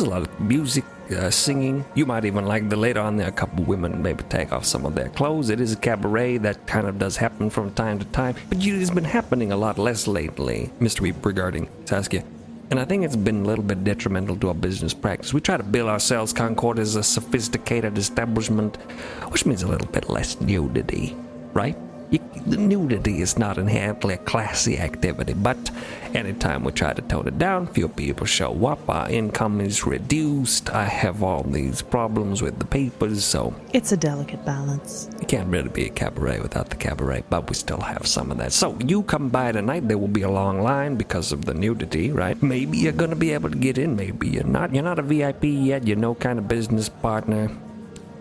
a lot of music, singing. You might even like later on there, a couple women maybe take off some of their clothes. It is a cabaret. That kind of does happen from time to time. But it's been happening a lot less lately, Mr. Weep, regarding Saskia. And I think it's been a little bit detrimental to our business practice. We try to bill ourselves, Concord, as a sophisticated establishment, which means a little bit less nudity, right? The nudity is not inherently a classy activity, but anytime we try to tone it down, few people show up, our income is reduced, I have all these problems with the papers, so... It's a delicate balance. You can't really be a cabaret without the cabaret, but we still have some of that. So, you come by tonight, there will be a long line because of the nudity, right? Maybe you're gonna be able to get in, maybe you're not. You're not a VIP yet, you're no kind of business partner,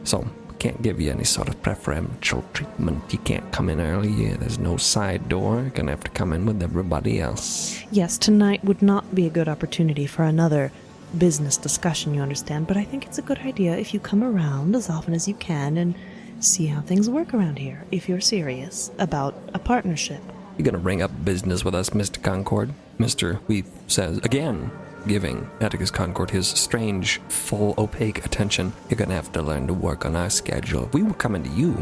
so... can't give you any sort of preferential treatment. You can't come in early. There's no side door. You're gonna have to come in with everybody else. Yes, tonight would not be a good opportunity for another business discussion, you understand, but I think it's a good idea if you come around as often as you can and see how things work around here, if you're serious about a partnership. You're gonna bring up business with us, Mr. Concord? Mr. Weep says again, giving Atticus Concord his strange, full, opaque attention. You're gonna have to learn to work on our schedule. If we were coming to you,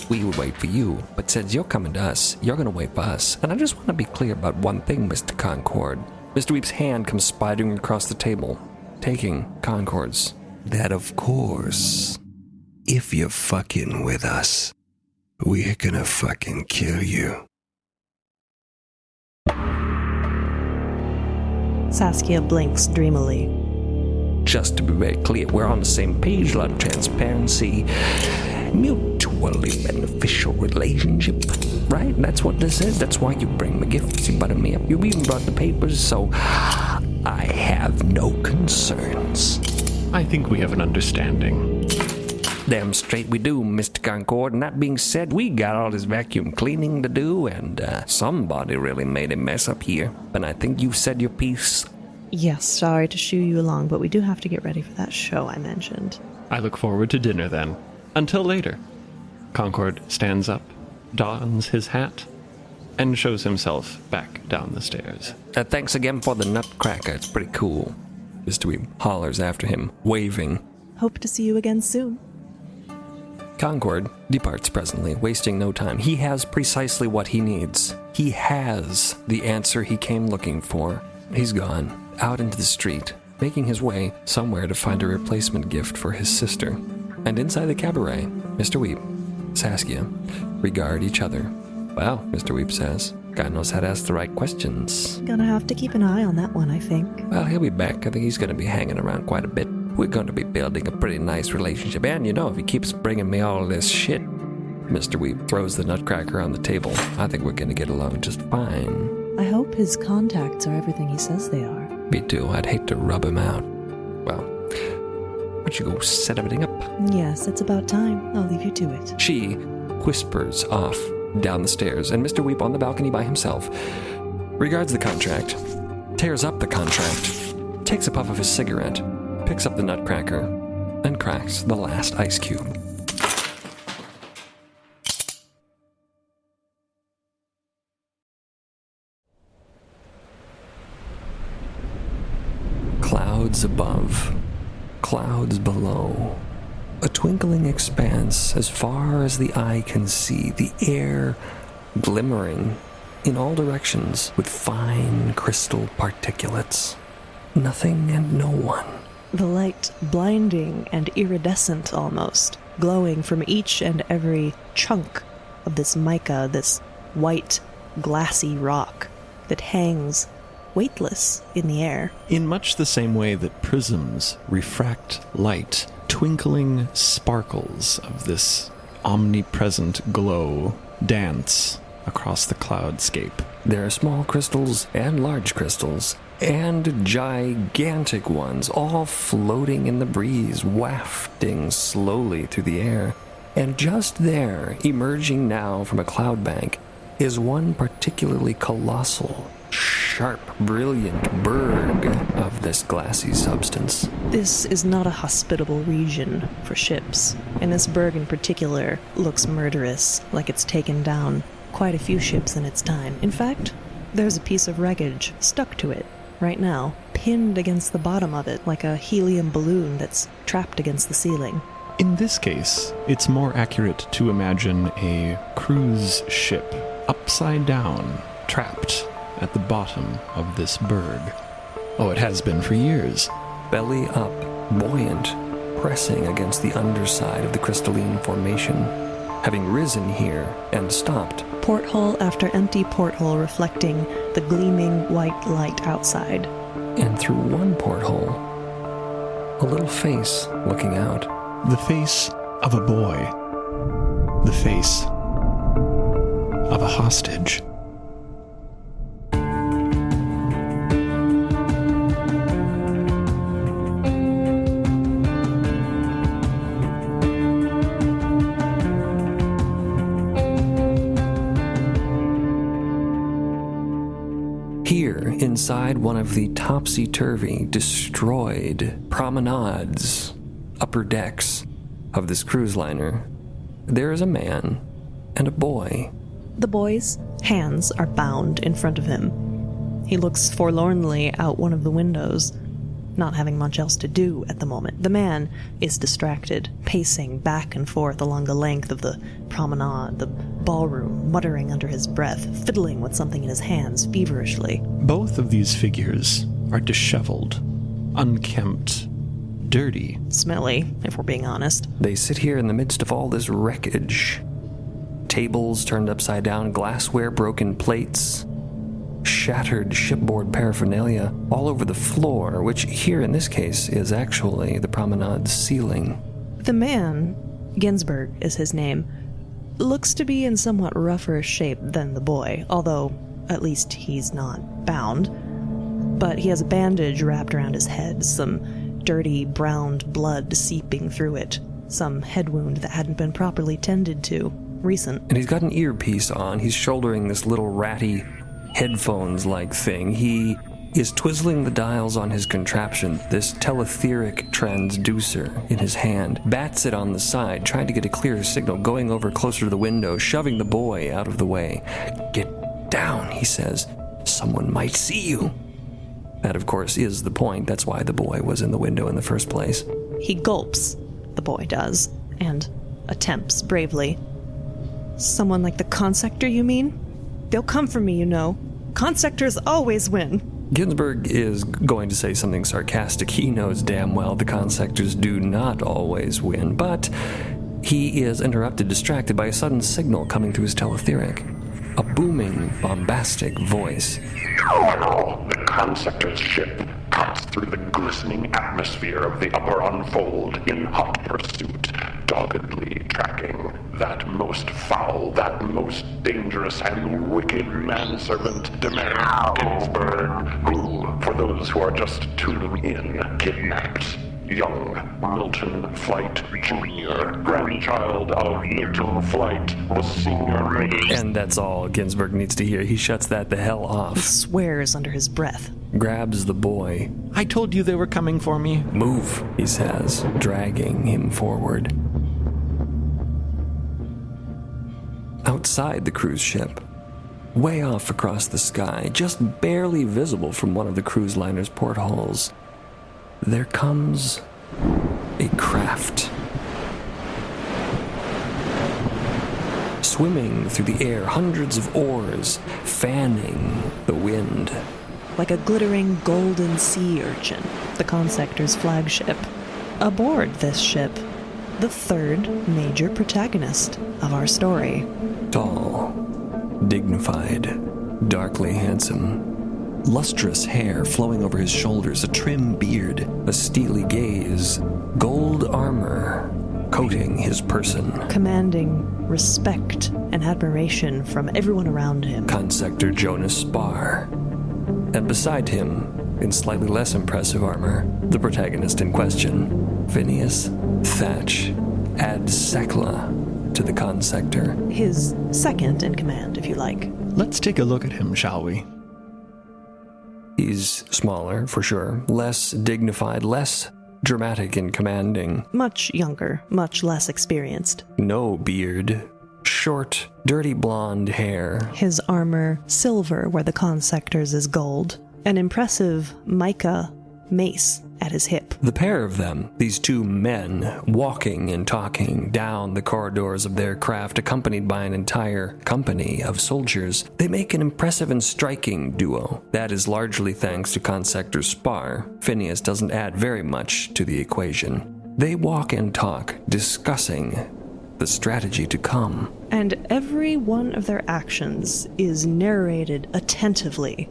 we would wait for you. But since you're coming to us, you're gonna wait for us. And I just want to be clear about one thing, Mr. Concord. Mr. Weep's hand comes spidering across the table, taking Concord's. That, of course, if you're fucking with us, we're gonna fucking kill you. Saskia blinks dreamily. Just to be very clear, we're on the same page, a lot of transparency, mutually beneficial relationship, right? That's what this is. That's why you bring me gifts, you butter me up. You even brought the papers, so I have no concerns. I think we have an understanding. Damn straight we do, Mr. Concord. And that being said, we got all this vacuum cleaning to do, and somebody really made a mess up here. And I think you've said your piece. Yes, sorry to shoo you along, but we do have to get ready for that show I mentioned. I look forward to dinner then. Until later. Concord stands up, dons his hat, and shows himself back down the stairs. Thanks again for the nutcracker. It's pretty cool. Mr. Weeb hollers after him, waving. Hope to see you again soon. Concord departs presently, wasting no time. He has precisely what he needs. He has the answer he came looking for. He's gone out into the street, making his way somewhere to find a replacement gift for his sister. And inside the cabaret, Mr. Weep, Saskia, regard each other. Well, Mr. Weep says, God knows how to ask the right questions. Gonna have to keep an eye on that one, I think. Well, he'll be back. I think he's going to be hanging around quite a bit. We're going to be building a pretty nice relationship. And, if he keeps bringing me all this shit, Mr. Weep throws the nutcracker on the table. I think we're going to get along just fine. I hope his contacts are everything he says they are. Me too. I'd hate to rub him out. Well, why don't you go set everything up? Yes, it's about time. I'll leave you to it. She whispers off down the stairs, and Mr. Weep on the balcony by himself regards the contract, tears up the contract, takes a puff of his cigarette, picks up the nutcracker, and cracks the last ice cube. Clouds above, clouds below. A twinkling expanse as far as the eye can see, the air glimmering in all directions with fine crystal particulates. Nothing and no one. The light blinding and iridescent almost, glowing from each and every chunk of this mica, this white, glassy rock that hangs weightless in the air. In much the same way that prisms refract light, twinkling sparkles of this omnipresent glow dance across the cloudscape. There are small crystals and large crystals, and gigantic ones, all floating in the breeze, wafting slowly through the air. And just there, emerging now from a cloud bank, is one particularly colossal, sharp, brilliant berg of this glassy substance. This is not a hospitable region for ships, and this berg in particular looks murderous, like it's taken down quite a few ships in its time. In fact, there's a piece of wreckage stuck to it right now, pinned against the bottom of it like a helium balloon that's trapped against the ceiling. In this case, it's more accurate to imagine a cruise ship upside down, trapped at the bottom of this berg. Oh, it has been for years. Belly up, buoyant, pressing against the underside of the crystalline formation, having risen here and stopped. Porthole after empty porthole reflecting the gleaming white light outside. And through one porthole, a little face looking out. The face of a boy. The face of a hostage. Here, inside one of the topsy-turvy, destroyed promenades, upper decks of this cruise liner, there is a man and a boy. The boy's hands are bound in front of him. He looks forlornly out one of the windows, not having much else to do at the moment. The man is distracted, pacing back and forth along the length of the promenade, the ballroom, muttering under his breath, fiddling with something in his hands feverishly. Both of these figures are disheveled, unkempt, dirty. Smelly, if we're being honest. They sit here in the midst of all this wreckage. Tables turned upside down, glassware, broken plates, shattered shipboard paraphernalia all over the floor, which here in this case is actually the promenade's ceiling. The man, Ginsberg is his name, looks to be in somewhat rougher shape than the boy, although at least he's not bound. But he has a bandage wrapped around his head, some dirty browned blood seeping through it, some head wound that hadn't been properly tended to, recent. And he's got an earpiece on. He's shouldering this little ratty headphones-like thing. He is twizzling the dials on his contraption, this teletheric transducer in his hand, bats it on the side, trying to get a clearer signal, going over closer to the window, shoving the boy out of the way. Get "Get down," he says. "Someone might see you." That, of course, is the point. That's why the boy was in the window in the first place. He gulps, the boy does, and attempts bravely. "Someone like the consector, you mean? They'll come for me, you know. Consectors always win." Ginsburg is going to say something sarcastic. He knows damn well the consectors do not always win, but he is interrupted, distracted by a sudden signal coming through his teletheric. A booming, bombastic voice. Now, the consector's ship cuts through the glistening atmosphere of the upper unfold in hot pursuit, doggedly tracking that most foul, that most dangerous and wicked manservant, Demerit Ginsburg, who, for those who are just tuning in, kidnapped young Milton Flight Jr., grandchild of Milton Flight, the senior major. And that's all Ginsburg needs to hear. He shuts that the hell He off. swears under his breath. Grabs the boy. I told you they were coming for me. "Move," he says, dragging him forward. Outside the cruise ship, way off across the sky, just barely visible from one of the cruise liner's portholes, there comes a craft. Swimming through the air, hundreds of oars, fanning the wind. Like a glittering golden sea urchin, the consector's flagship. Aboard this ship, the third major protagonist of our story. Tall, dignified, darkly handsome. Lustrous hair flowing over his shoulders, a trim beard, a steely gaze, gold armor coating his person. Commanding respect and admiration from everyone around him. Consector Jonas Spar. And beside him, in slightly less impressive armor, the protagonist in question, Phineas Thatch adds Sekla to the consector. His second in command, if you like. Let's take a look at him, shall we? He's smaller, for sure, less dignified, less dramatic and commanding. Much younger, much less experienced. No beard. Short, dirty blonde hair. His armor silver where the consector's is gold. An impressive mica mace at his hip. The pair of them, these two men, walking and talking down the corridors of their craft, accompanied by an entire company of soldiers, they make an impressive and striking duo. That is largely thanks to Consector Spar. Phineas doesn't add very much to the equation. They walk and talk, discussing the strategy to come. And every one of their actions is narrated attentively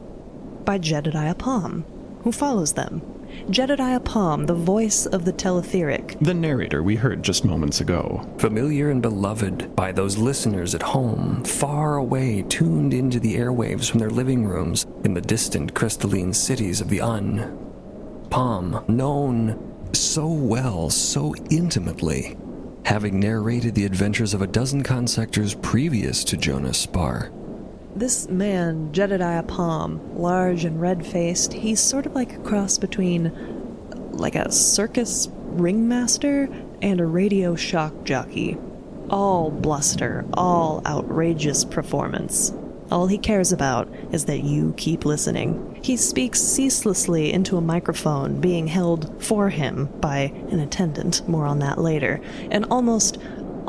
by Jedediah Palm, who follows them. Jedediah Palm, the voice of the teletheric. The narrator we heard just moments ago. Familiar and beloved by those listeners at home, far away, tuned into the airwaves from their living rooms in the distant crystalline cities of the Palm, known so well, so intimately, having narrated the adventures of a dozen consectors previous to Jonas Spar. This man, Jedediah Palm, large and red-faced, he's sort of like a cross between like a circus ringmaster and a radio shock jockey. All bluster, all outrageous performance. All he cares about is that you keep listening. He speaks ceaselessly into a microphone being held for him by an attendant, more on that later, an almost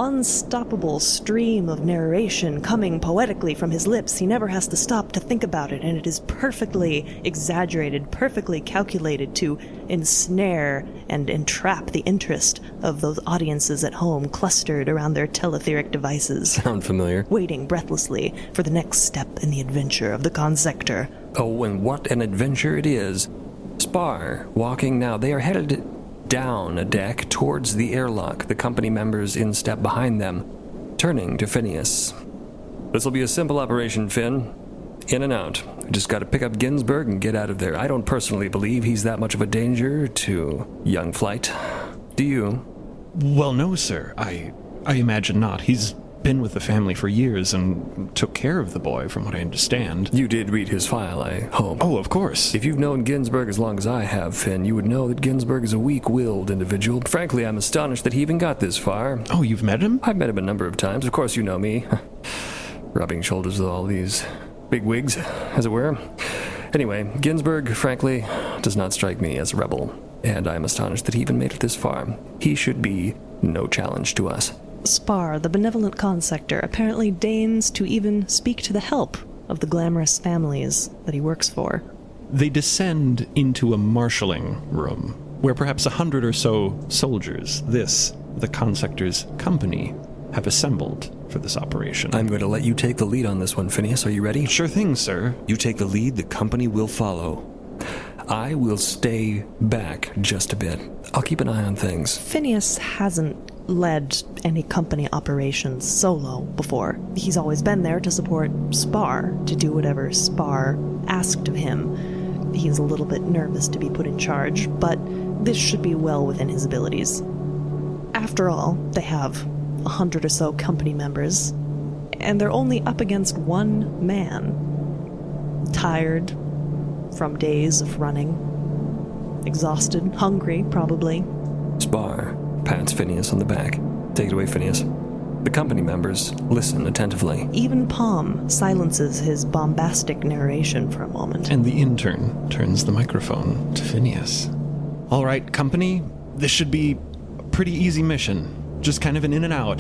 unstoppable stream of narration coming poetically from his lips. He never has to stop to think about it, and it is perfectly exaggerated, perfectly calculated to ensnare and entrap the interest of those audiences at home clustered around their teletheric devices, Sound familiar? waiting breathlessly for the next step in the adventure of the consector. Oh, and what an adventure it is. Spar, walking now, they are headed down a deck towards the airlock, the company members in step behind them, turning to Phineas. "This'll be a simple operation, Finn. In and out. Just gotta pick up Ginsburg and get out of there. I don't personally believe he's that much of a danger to young Flight. Do you?" Well, no, sir. I imagine not. He's been with the family for years and took care of the boy, from what I understand. You did read his file, I hope. Oh, of course. If you've known Ginsburg as long as I have, Finn, you would know that Ginsburg is a weak-willed individual. Frankly, I'm astonished that he even got this far. Oh, you've met him? I've met him a number of times. Of course you know me. Rubbing shoulders with all these bigwigs, as it were. Anyway, Ginsburg, frankly, does not strike me as a rebel, and I am astonished that he even made it this far. He should be no challenge to us. Spar, the benevolent consector, apparently deigns to even speak to the help of the glamorous families that he works for. They descend into a marshalling room, where perhaps 100 or so soldiers, the consector's company, have assembled for this operation. I'm going to let you take the lead on this one, Phineas. Are you ready? Sure thing, sir. You take the lead, the company will follow. I will stay back just a bit. I'll keep an eye on things. Phineas hasn't led any company operations solo before. He's always been there to support Spar, to do whatever Spar asked of him. He's a little bit nervous to be put in charge, but this should be well within his abilities. After all, they have 100 or so company members, and they're only up against one man. Tired from days of running. Exhausted, hungry, probably. Spar pats Phineas on the back. Take it away, Phineas. The company members listen attentively. Even Palm silences his bombastic narration for a moment. And the intern turns the microphone to Phineas. All right, company, this should be a pretty easy mission. Just kind of an in and out.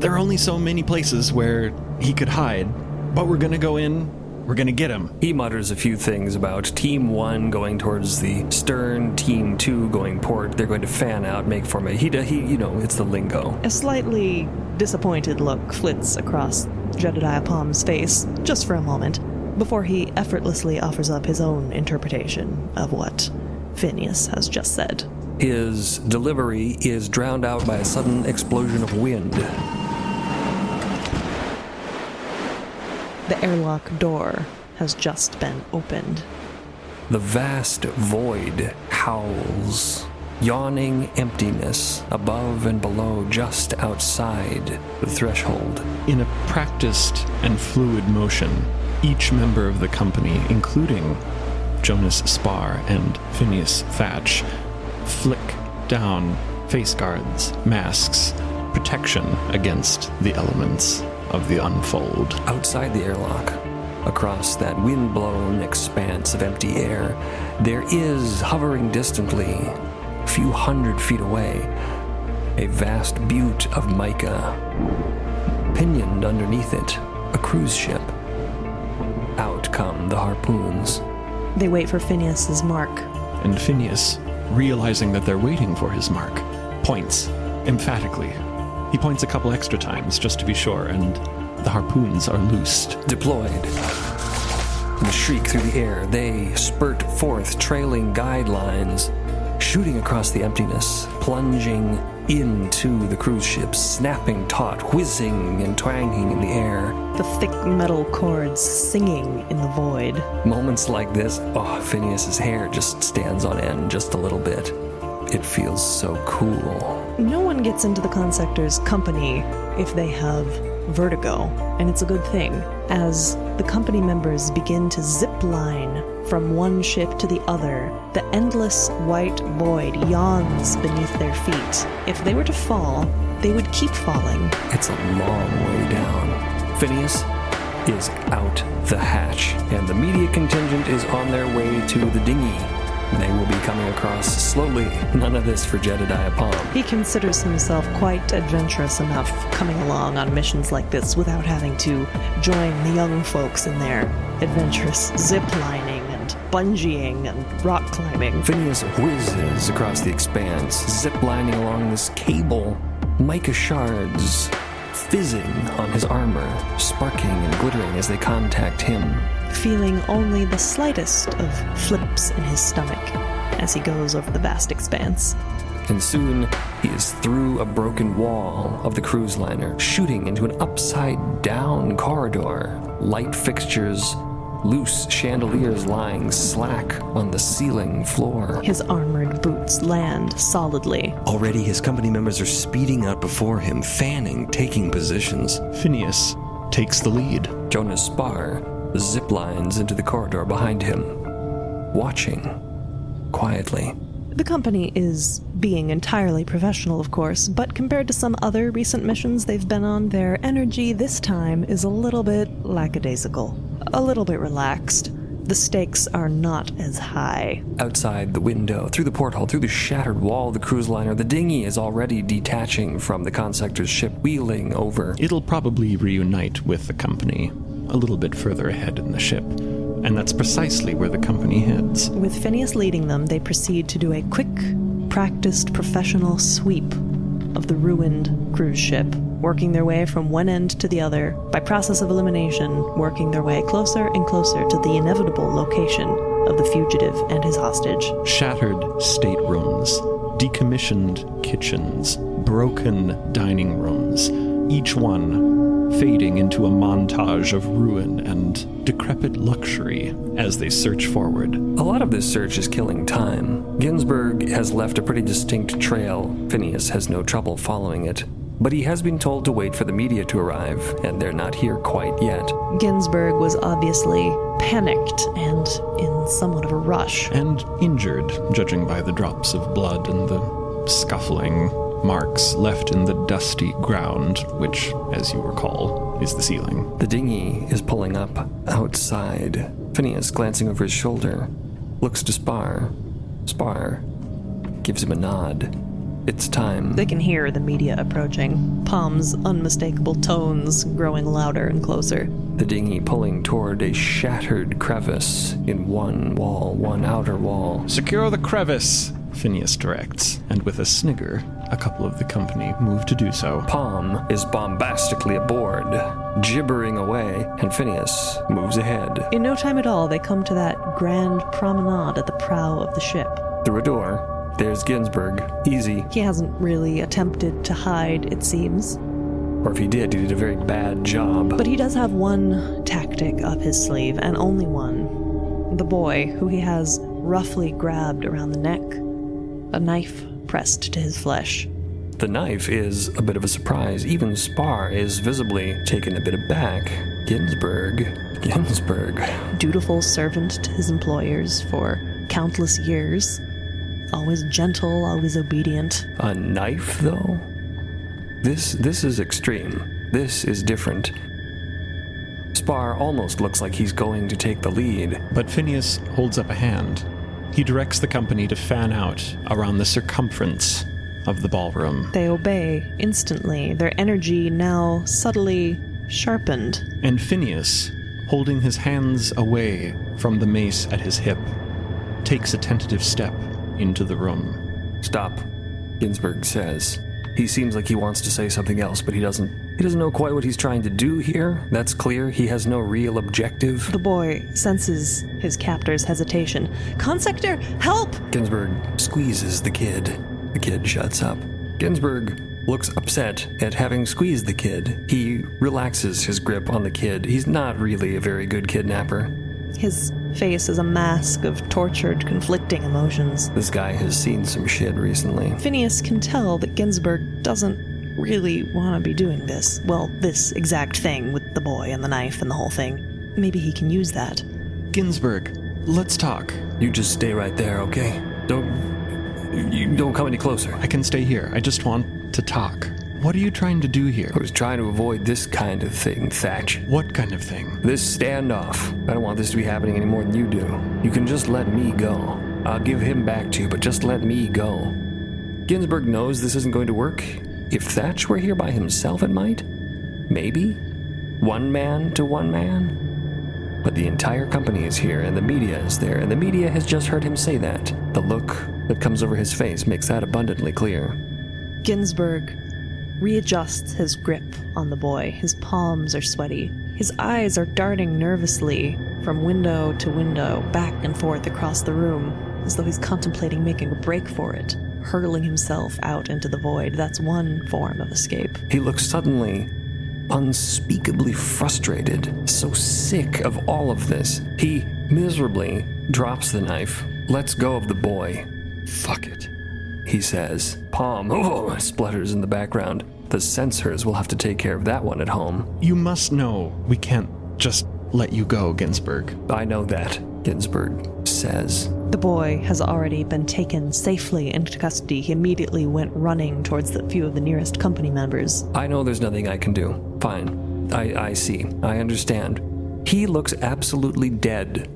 There are only so many places where he could hide, but we're gonna go in, we're gonna get him. He mutters a few things about Team 1 going towards the stern, Team 2 going port. They're going to fan out, make formation. He, it's the lingo. A slightly disappointed look flits across Jedediah Palm's face, just for a moment, before he effortlessly offers up his own interpretation of what Phineas has just said. His delivery is drowned out by a sudden explosion of wind. The airlock door has just been opened. The vast void howls. Yawning emptiness above and below, just outside the threshold. In a practiced and fluid motion, each member of the company, including Jonas Spar and Phineas Thatch, flick down face guards, masks, protection against the elements of the unfold. Outside the airlock, across that wind-blown expanse of empty air, there is, hovering distantly, a few 100 feet away, a vast butte of mica. Pinioned underneath it, a cruise ship. Out come the harpoons. They wait for Phineas's mark. And Phineas, realizing that they're waiting for his mark, points emphatically. He points a couple extra times just to be sure, and the harpoons are loosed. Deployed. In a shriek through the air, they spurt forth trailing guidelines, shooting across the emptiness, plunging into the cruise ship, snapping taut, whizzing and twanging in the air. The thick metal cords singing in the void. Moments like this, Phineas's hair just stands on end just a little bit. It feels so cool. No one gets into the consector's company if they have vertigo, and it's a good thing, as the company members begin to zip line from one ship to the other. The endless white void yawns beneath their feet. If they were to fall, they would keep falling. It's a long way down. Phineas is out the hatch, and the media contingent is on their way to the dinghy. They will be coming across slowly. None of this for Jedediah Palm. He considers himself quite adventurous enough coming along on missions like this without having to join the young folks in their adventurous zip-lining and bungeeing and rock climbing. Phineas whizzes across the expanse, zip-lining along this cable, mica shards fizzing on his armor, sparking and glittering as they contact him. Feeling only the slightest of flips in his stomach as he goes over the vast expanse. And soon he is through a broken wall of the cruise liner, shooting into an upside-down corridor. Light fixtures, loose chandeliers lying slack on the ceiling floor. His armored boots land solidly. Already his company members are speeding out before him, fanning, taking positions. Phineas takes the lead. Jonas Spar zip lines into the corridor behind him, watching quietly. The company is being entirely professional, of course, but compared to some other recent missions they've been on, their energy this time is a little bit lackadaisical, a little bit relaxed. The stakes are not as high. Outside the window, through the porthole, through the shattered wall of the cruise liner, the dinghy is already detaching from the consector's ship, wheeling over. It'll probably reunite with the company a little bit further ahead in the ship, and that's precisely where the company heads. With Phineas leading them, they proceed to do a quick, practiced, professional sweep of the ruined cruise ship, working their way from one end to the other, by process of elimination, working their way closer and closer to the inevitable location of the fugitive and his hostage. Shattered staterooms, decommissioned kitchens, broken dining rooms, each one fading into a montage of ruin and decrepit luxury as they search forward. A lot of this search is killing time. Ginsburg has left a pretty distinct trail. Phineas has no trouble following it. But he has been told to wait for the media to arrive, and they're not here quite yet. Ginsburg was obviously panicked and in somewhat of a rush. And injured, judging by the drops of blood and the scuffling marks left in the dusty ground, which, as you recall, is the ceiling. The dinghy is pulling up outside. Phineas, glancing over his shoulder, looks to Spar. Spar gives him a nod. It's time. They can hear the media approaching, Palm's unmistakable tones growing louder and closer. The dinghy pulling toward a shattered crevice in one wall, one outer wall. "Secure the crevice," Phineas directs, and with a snigger, a couple of the company move to do so. Palm is bombastically aboard, gibbering away, and Phineas moves ahead. In no time at all, they come to that grand promenade at the prow of the ship. Through a door, there's Ginsburg. Easy. He hasn't really attempted to hide, it seems. Or if he did a very bad job. But he does have one tactic up his sleeve, and only one. The boy, who he has roughly grabbed around the neck, a knife pressed to his flesh. The knife is a bit of a surprise. Even Spar is visibly taken a bit aback. Ginsburg. Dutiful servant to his employers for countless years. Always gentle, always obedient. A knife, though? This is extreme. This is different. Spar almost looks like he's going to take the lead. But Phineas holds up a hand. He directs the company to fan out around the circumference of the ballroom. They obey instantly, their energy now subtly sharpened. And Phineas, holding his hands away from the mace at his hip, takes a tentative step into the room. Stop, Ginsburg says. He seems like he wants to say something else, but he doesn't know quite what he's trying to do here. That's clear. He has no real objective. The boy senses his captor's hesitation. "Consector, help!" Ginsburg squeezes the kid. The kid shuts up. Ginsburg looks upset at having squeezed the kid. He relaxes his grip on the kid. He's not really a very good kidnapper. His face is a mask of tortured, conflicting emotions. This guy has seen some shit recently. Phineas can tell that Ginsburg doesn't really want to be doing this. Well, this exact thing with the boy and the knife and the whole thing. Maybe he can use that. Ginsburg, let's talk. You just stay right there, okay? Don't come any closer. I can stay here. I just want to talk. What are you trying to do here? I was trying to avoid this kind of thing, Thatch. What kind of thing? This standoff. I don't want this to be happening any more than you do. You can just let me go. I'll give him back to you, but just let me go. Ginsburg knows this isn't going to work. If Thatch were here by himself, it might. Maybe. One man to one man. But the entire company is here, and the media is there, and the media has just heard him say that. The look that comes over his face makes that abundantly clear. Ginsburg readjusts his grip on the boy. His palms are sweaty. His eyes are darting nervously from window to window, back and forth across the room, as though he's contemplating making a break for it, hurling himself out into the void. That's one form of escape. He looks suddenly unspeakably frustrated, so sick of all of this. He miserably drops the knife, lets go of the boy. Fuck it, he says. Palm, splutters in the background. The censors will have to take care of that one at home. You must know we can't just let you go, Ginsburg. I know that, Ginsburg says. The boy has already been taken safely into custody. He immediately went running towards the few of the nearest company members. I know there's nothing I can do. Fine. I see. I understand. He looks absolutely dead.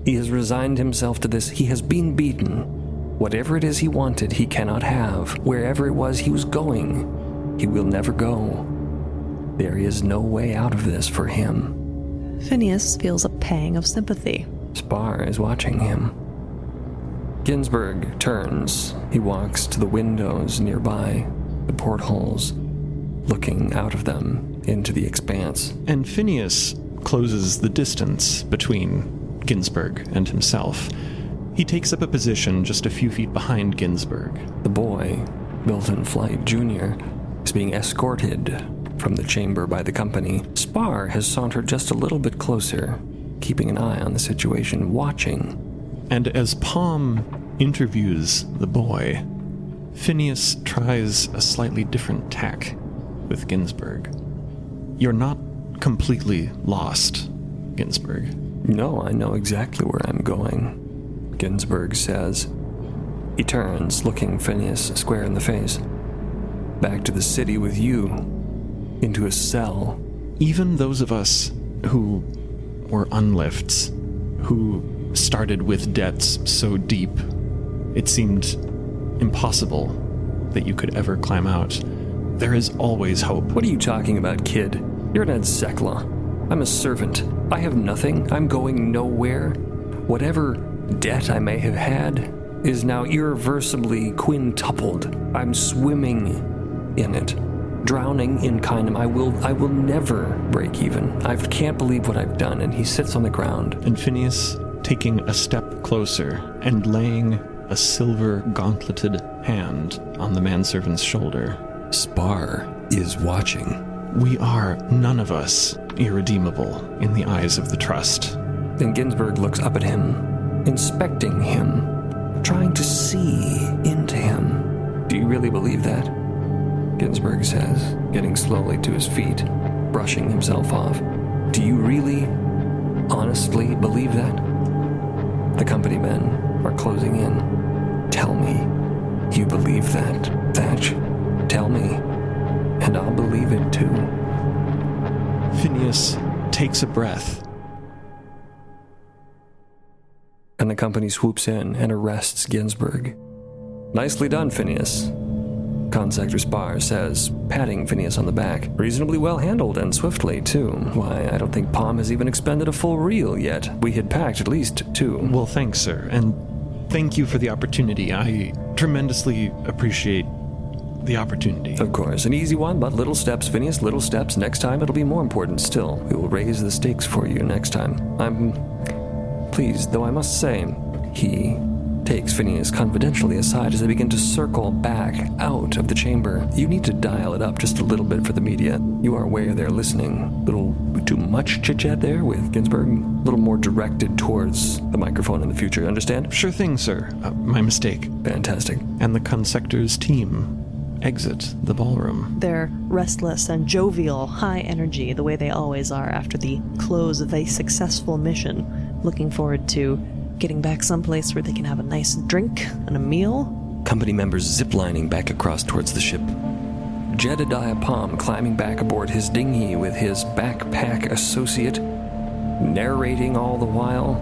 He has resigned himself to this. He has been beaten. Whatever it is he wanted, he cannot have. Wherever it was he was going, he will never go. There is no way out of this for him. Phineas feels a pang of sympathy. Spar is watching him. Ginsburg turns. He walks to the windows nearby, the portholes, looking out of them into the expanse. And Phineas closes the distance between Ginsburg and himself. He takes up a position just a few feet behind Ginsburg. The boy, Milton Flight Jr., is being escorted from the chamber by the company. Spar has sauntered just a little bit closer, keeping an eye on the situation, watching. And as Palm interviews the boy, Phineas tries a slightly different tack with Ginsburg. You're not completely lost, Ginsburg. No, I know exactly where I'm going, Ginsburg says. He turns, looking Phineas square in the face. Back to the city with you, into a cell. Even those of us who were unlifts, who started with debts so deep, it seemed impossible that you could ever climb out. There is always hope. What are you talking about, kid? You're an Sekla. I'm a servant. I have nothing. I'm going nowhere. Whatever debt I may have had is now irreversibly quintupled. I'm swimming in it, drowning in kindness. I will never break even. I can't believe what I've done. And he sits on the ground. And Phineas, taking a step closer and laying a silver gauntleted hand on the manservant's shoulder. Spar is watching. We are, none of us, irredeemable in the eyes of the trust. Then Ginsburg looks up at him, inspecting him, trying to see into him. Do you really believe that? Ginsburg says, getting slowly to his feet, brushing himself off. Do you really, honestly believe that? The company men are closing in. Tell me, you believe that, Thatch? Tell me, and I'll believe it too. Phineas takes a breath. And the company swoops in and arrests Ginsburg. Nicely done, Phineas, Consector Spar says, patting Phineas on the back. Reasonably well handled and swiftly, too. Why, I don't think Palm has even expended a full reel yet. We had packed at least 2. Well, thanks, sir, and thank you for the opportunity. I tremendously appreciate the opportunity. Of course, an easy one, but little steps, Phineas, little steps. Next time it'll be more important still. We will raise the stakes for you next time. I'm pleased, though I must say, he takes Phineas confidentially aside as they begin to circle back out of the chamber. You need to dial it up just a little bit for the media. You are aware they're listening. A little too much chit-chat there with Ginsburg. A little more directed towards the microphone in the future, understand? Sure thing, sir. My mistake. Fantastic. And the Consector's team exit the ballroom. They're restless and jovial, high energy, the way they always are after the close of a successful mission, looking forward to getting back someplace where they can have a nice drink and a meal. Company members ziplining back across towards the ship. Jedediah Palm climbing back aboard his dinghy with his backpack associate, narrating all the while.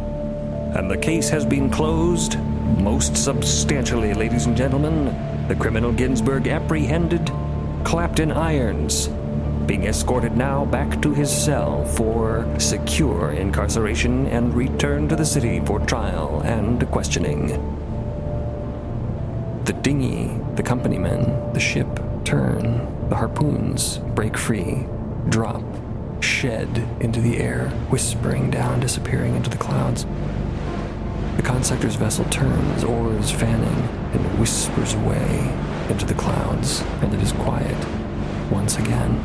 And the case has been closed, most substantially, ladies and gentlemen. The criminal Ginsburg apprehended, clapped in irons, being escorted now back to his cell for secure incarceration and return to the city for trial and questioning. The dinghy, the company men, the ship turn, the harpoons break free, drop, shed into the air, whispering down, disappearing into the clouds. The Consector's vessel turns, oars fanning, and whispers away into the clouds, and it is quiet once again.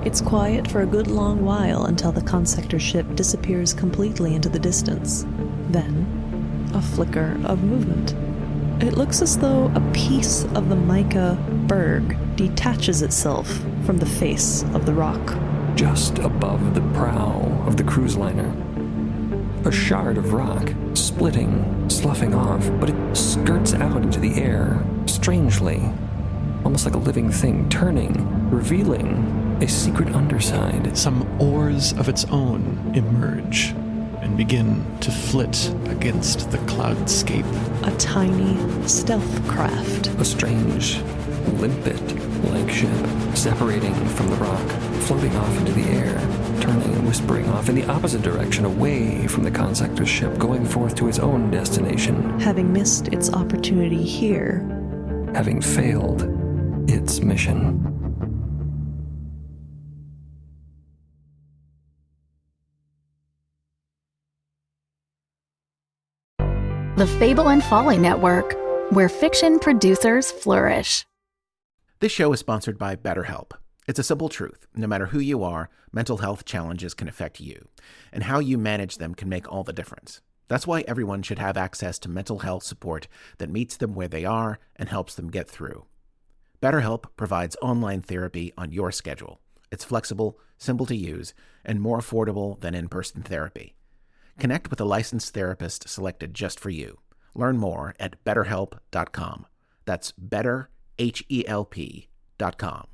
It's quiet for a good long while until the Consector ship disappears completely into the distance. Then, a flicker of movement. It looks as though a piece of the mica berg detaches itself from the face of the rock. Just above the prow of the cruise liner, a shard of rock, splitting, sloughing off, but it skirts out into the air, strangely, almost like a living thing, turning, revealing a secret underside. Some oars of its own emerge and begin to flit against the cloudscape. A tiny stealth craft. A strange, limpet-like ship, separating from the rock, floating off into the air, turning, whispering off in the opposite direction, away from the consector's ship, going forth to its own destination. Having missed its opportunity here. Having failed its mission. The Fable and Folly Network, where fiction producers flourish. This show is sponsored by BetterHelp. It's a simple truth. No matter who you are, mental health challenges can affect you, and how you manage them can make all the difference. That's why everyone should have access to mental health support that meets them where they are and helps them get through. BetterHelp provides online therapy on your schedule. It's flexible, simple to use, and more affordable than in-person therapy. Connect with a licensed therapist selected just for you. Learn more at betterhelp.com. That's betterhelp.com.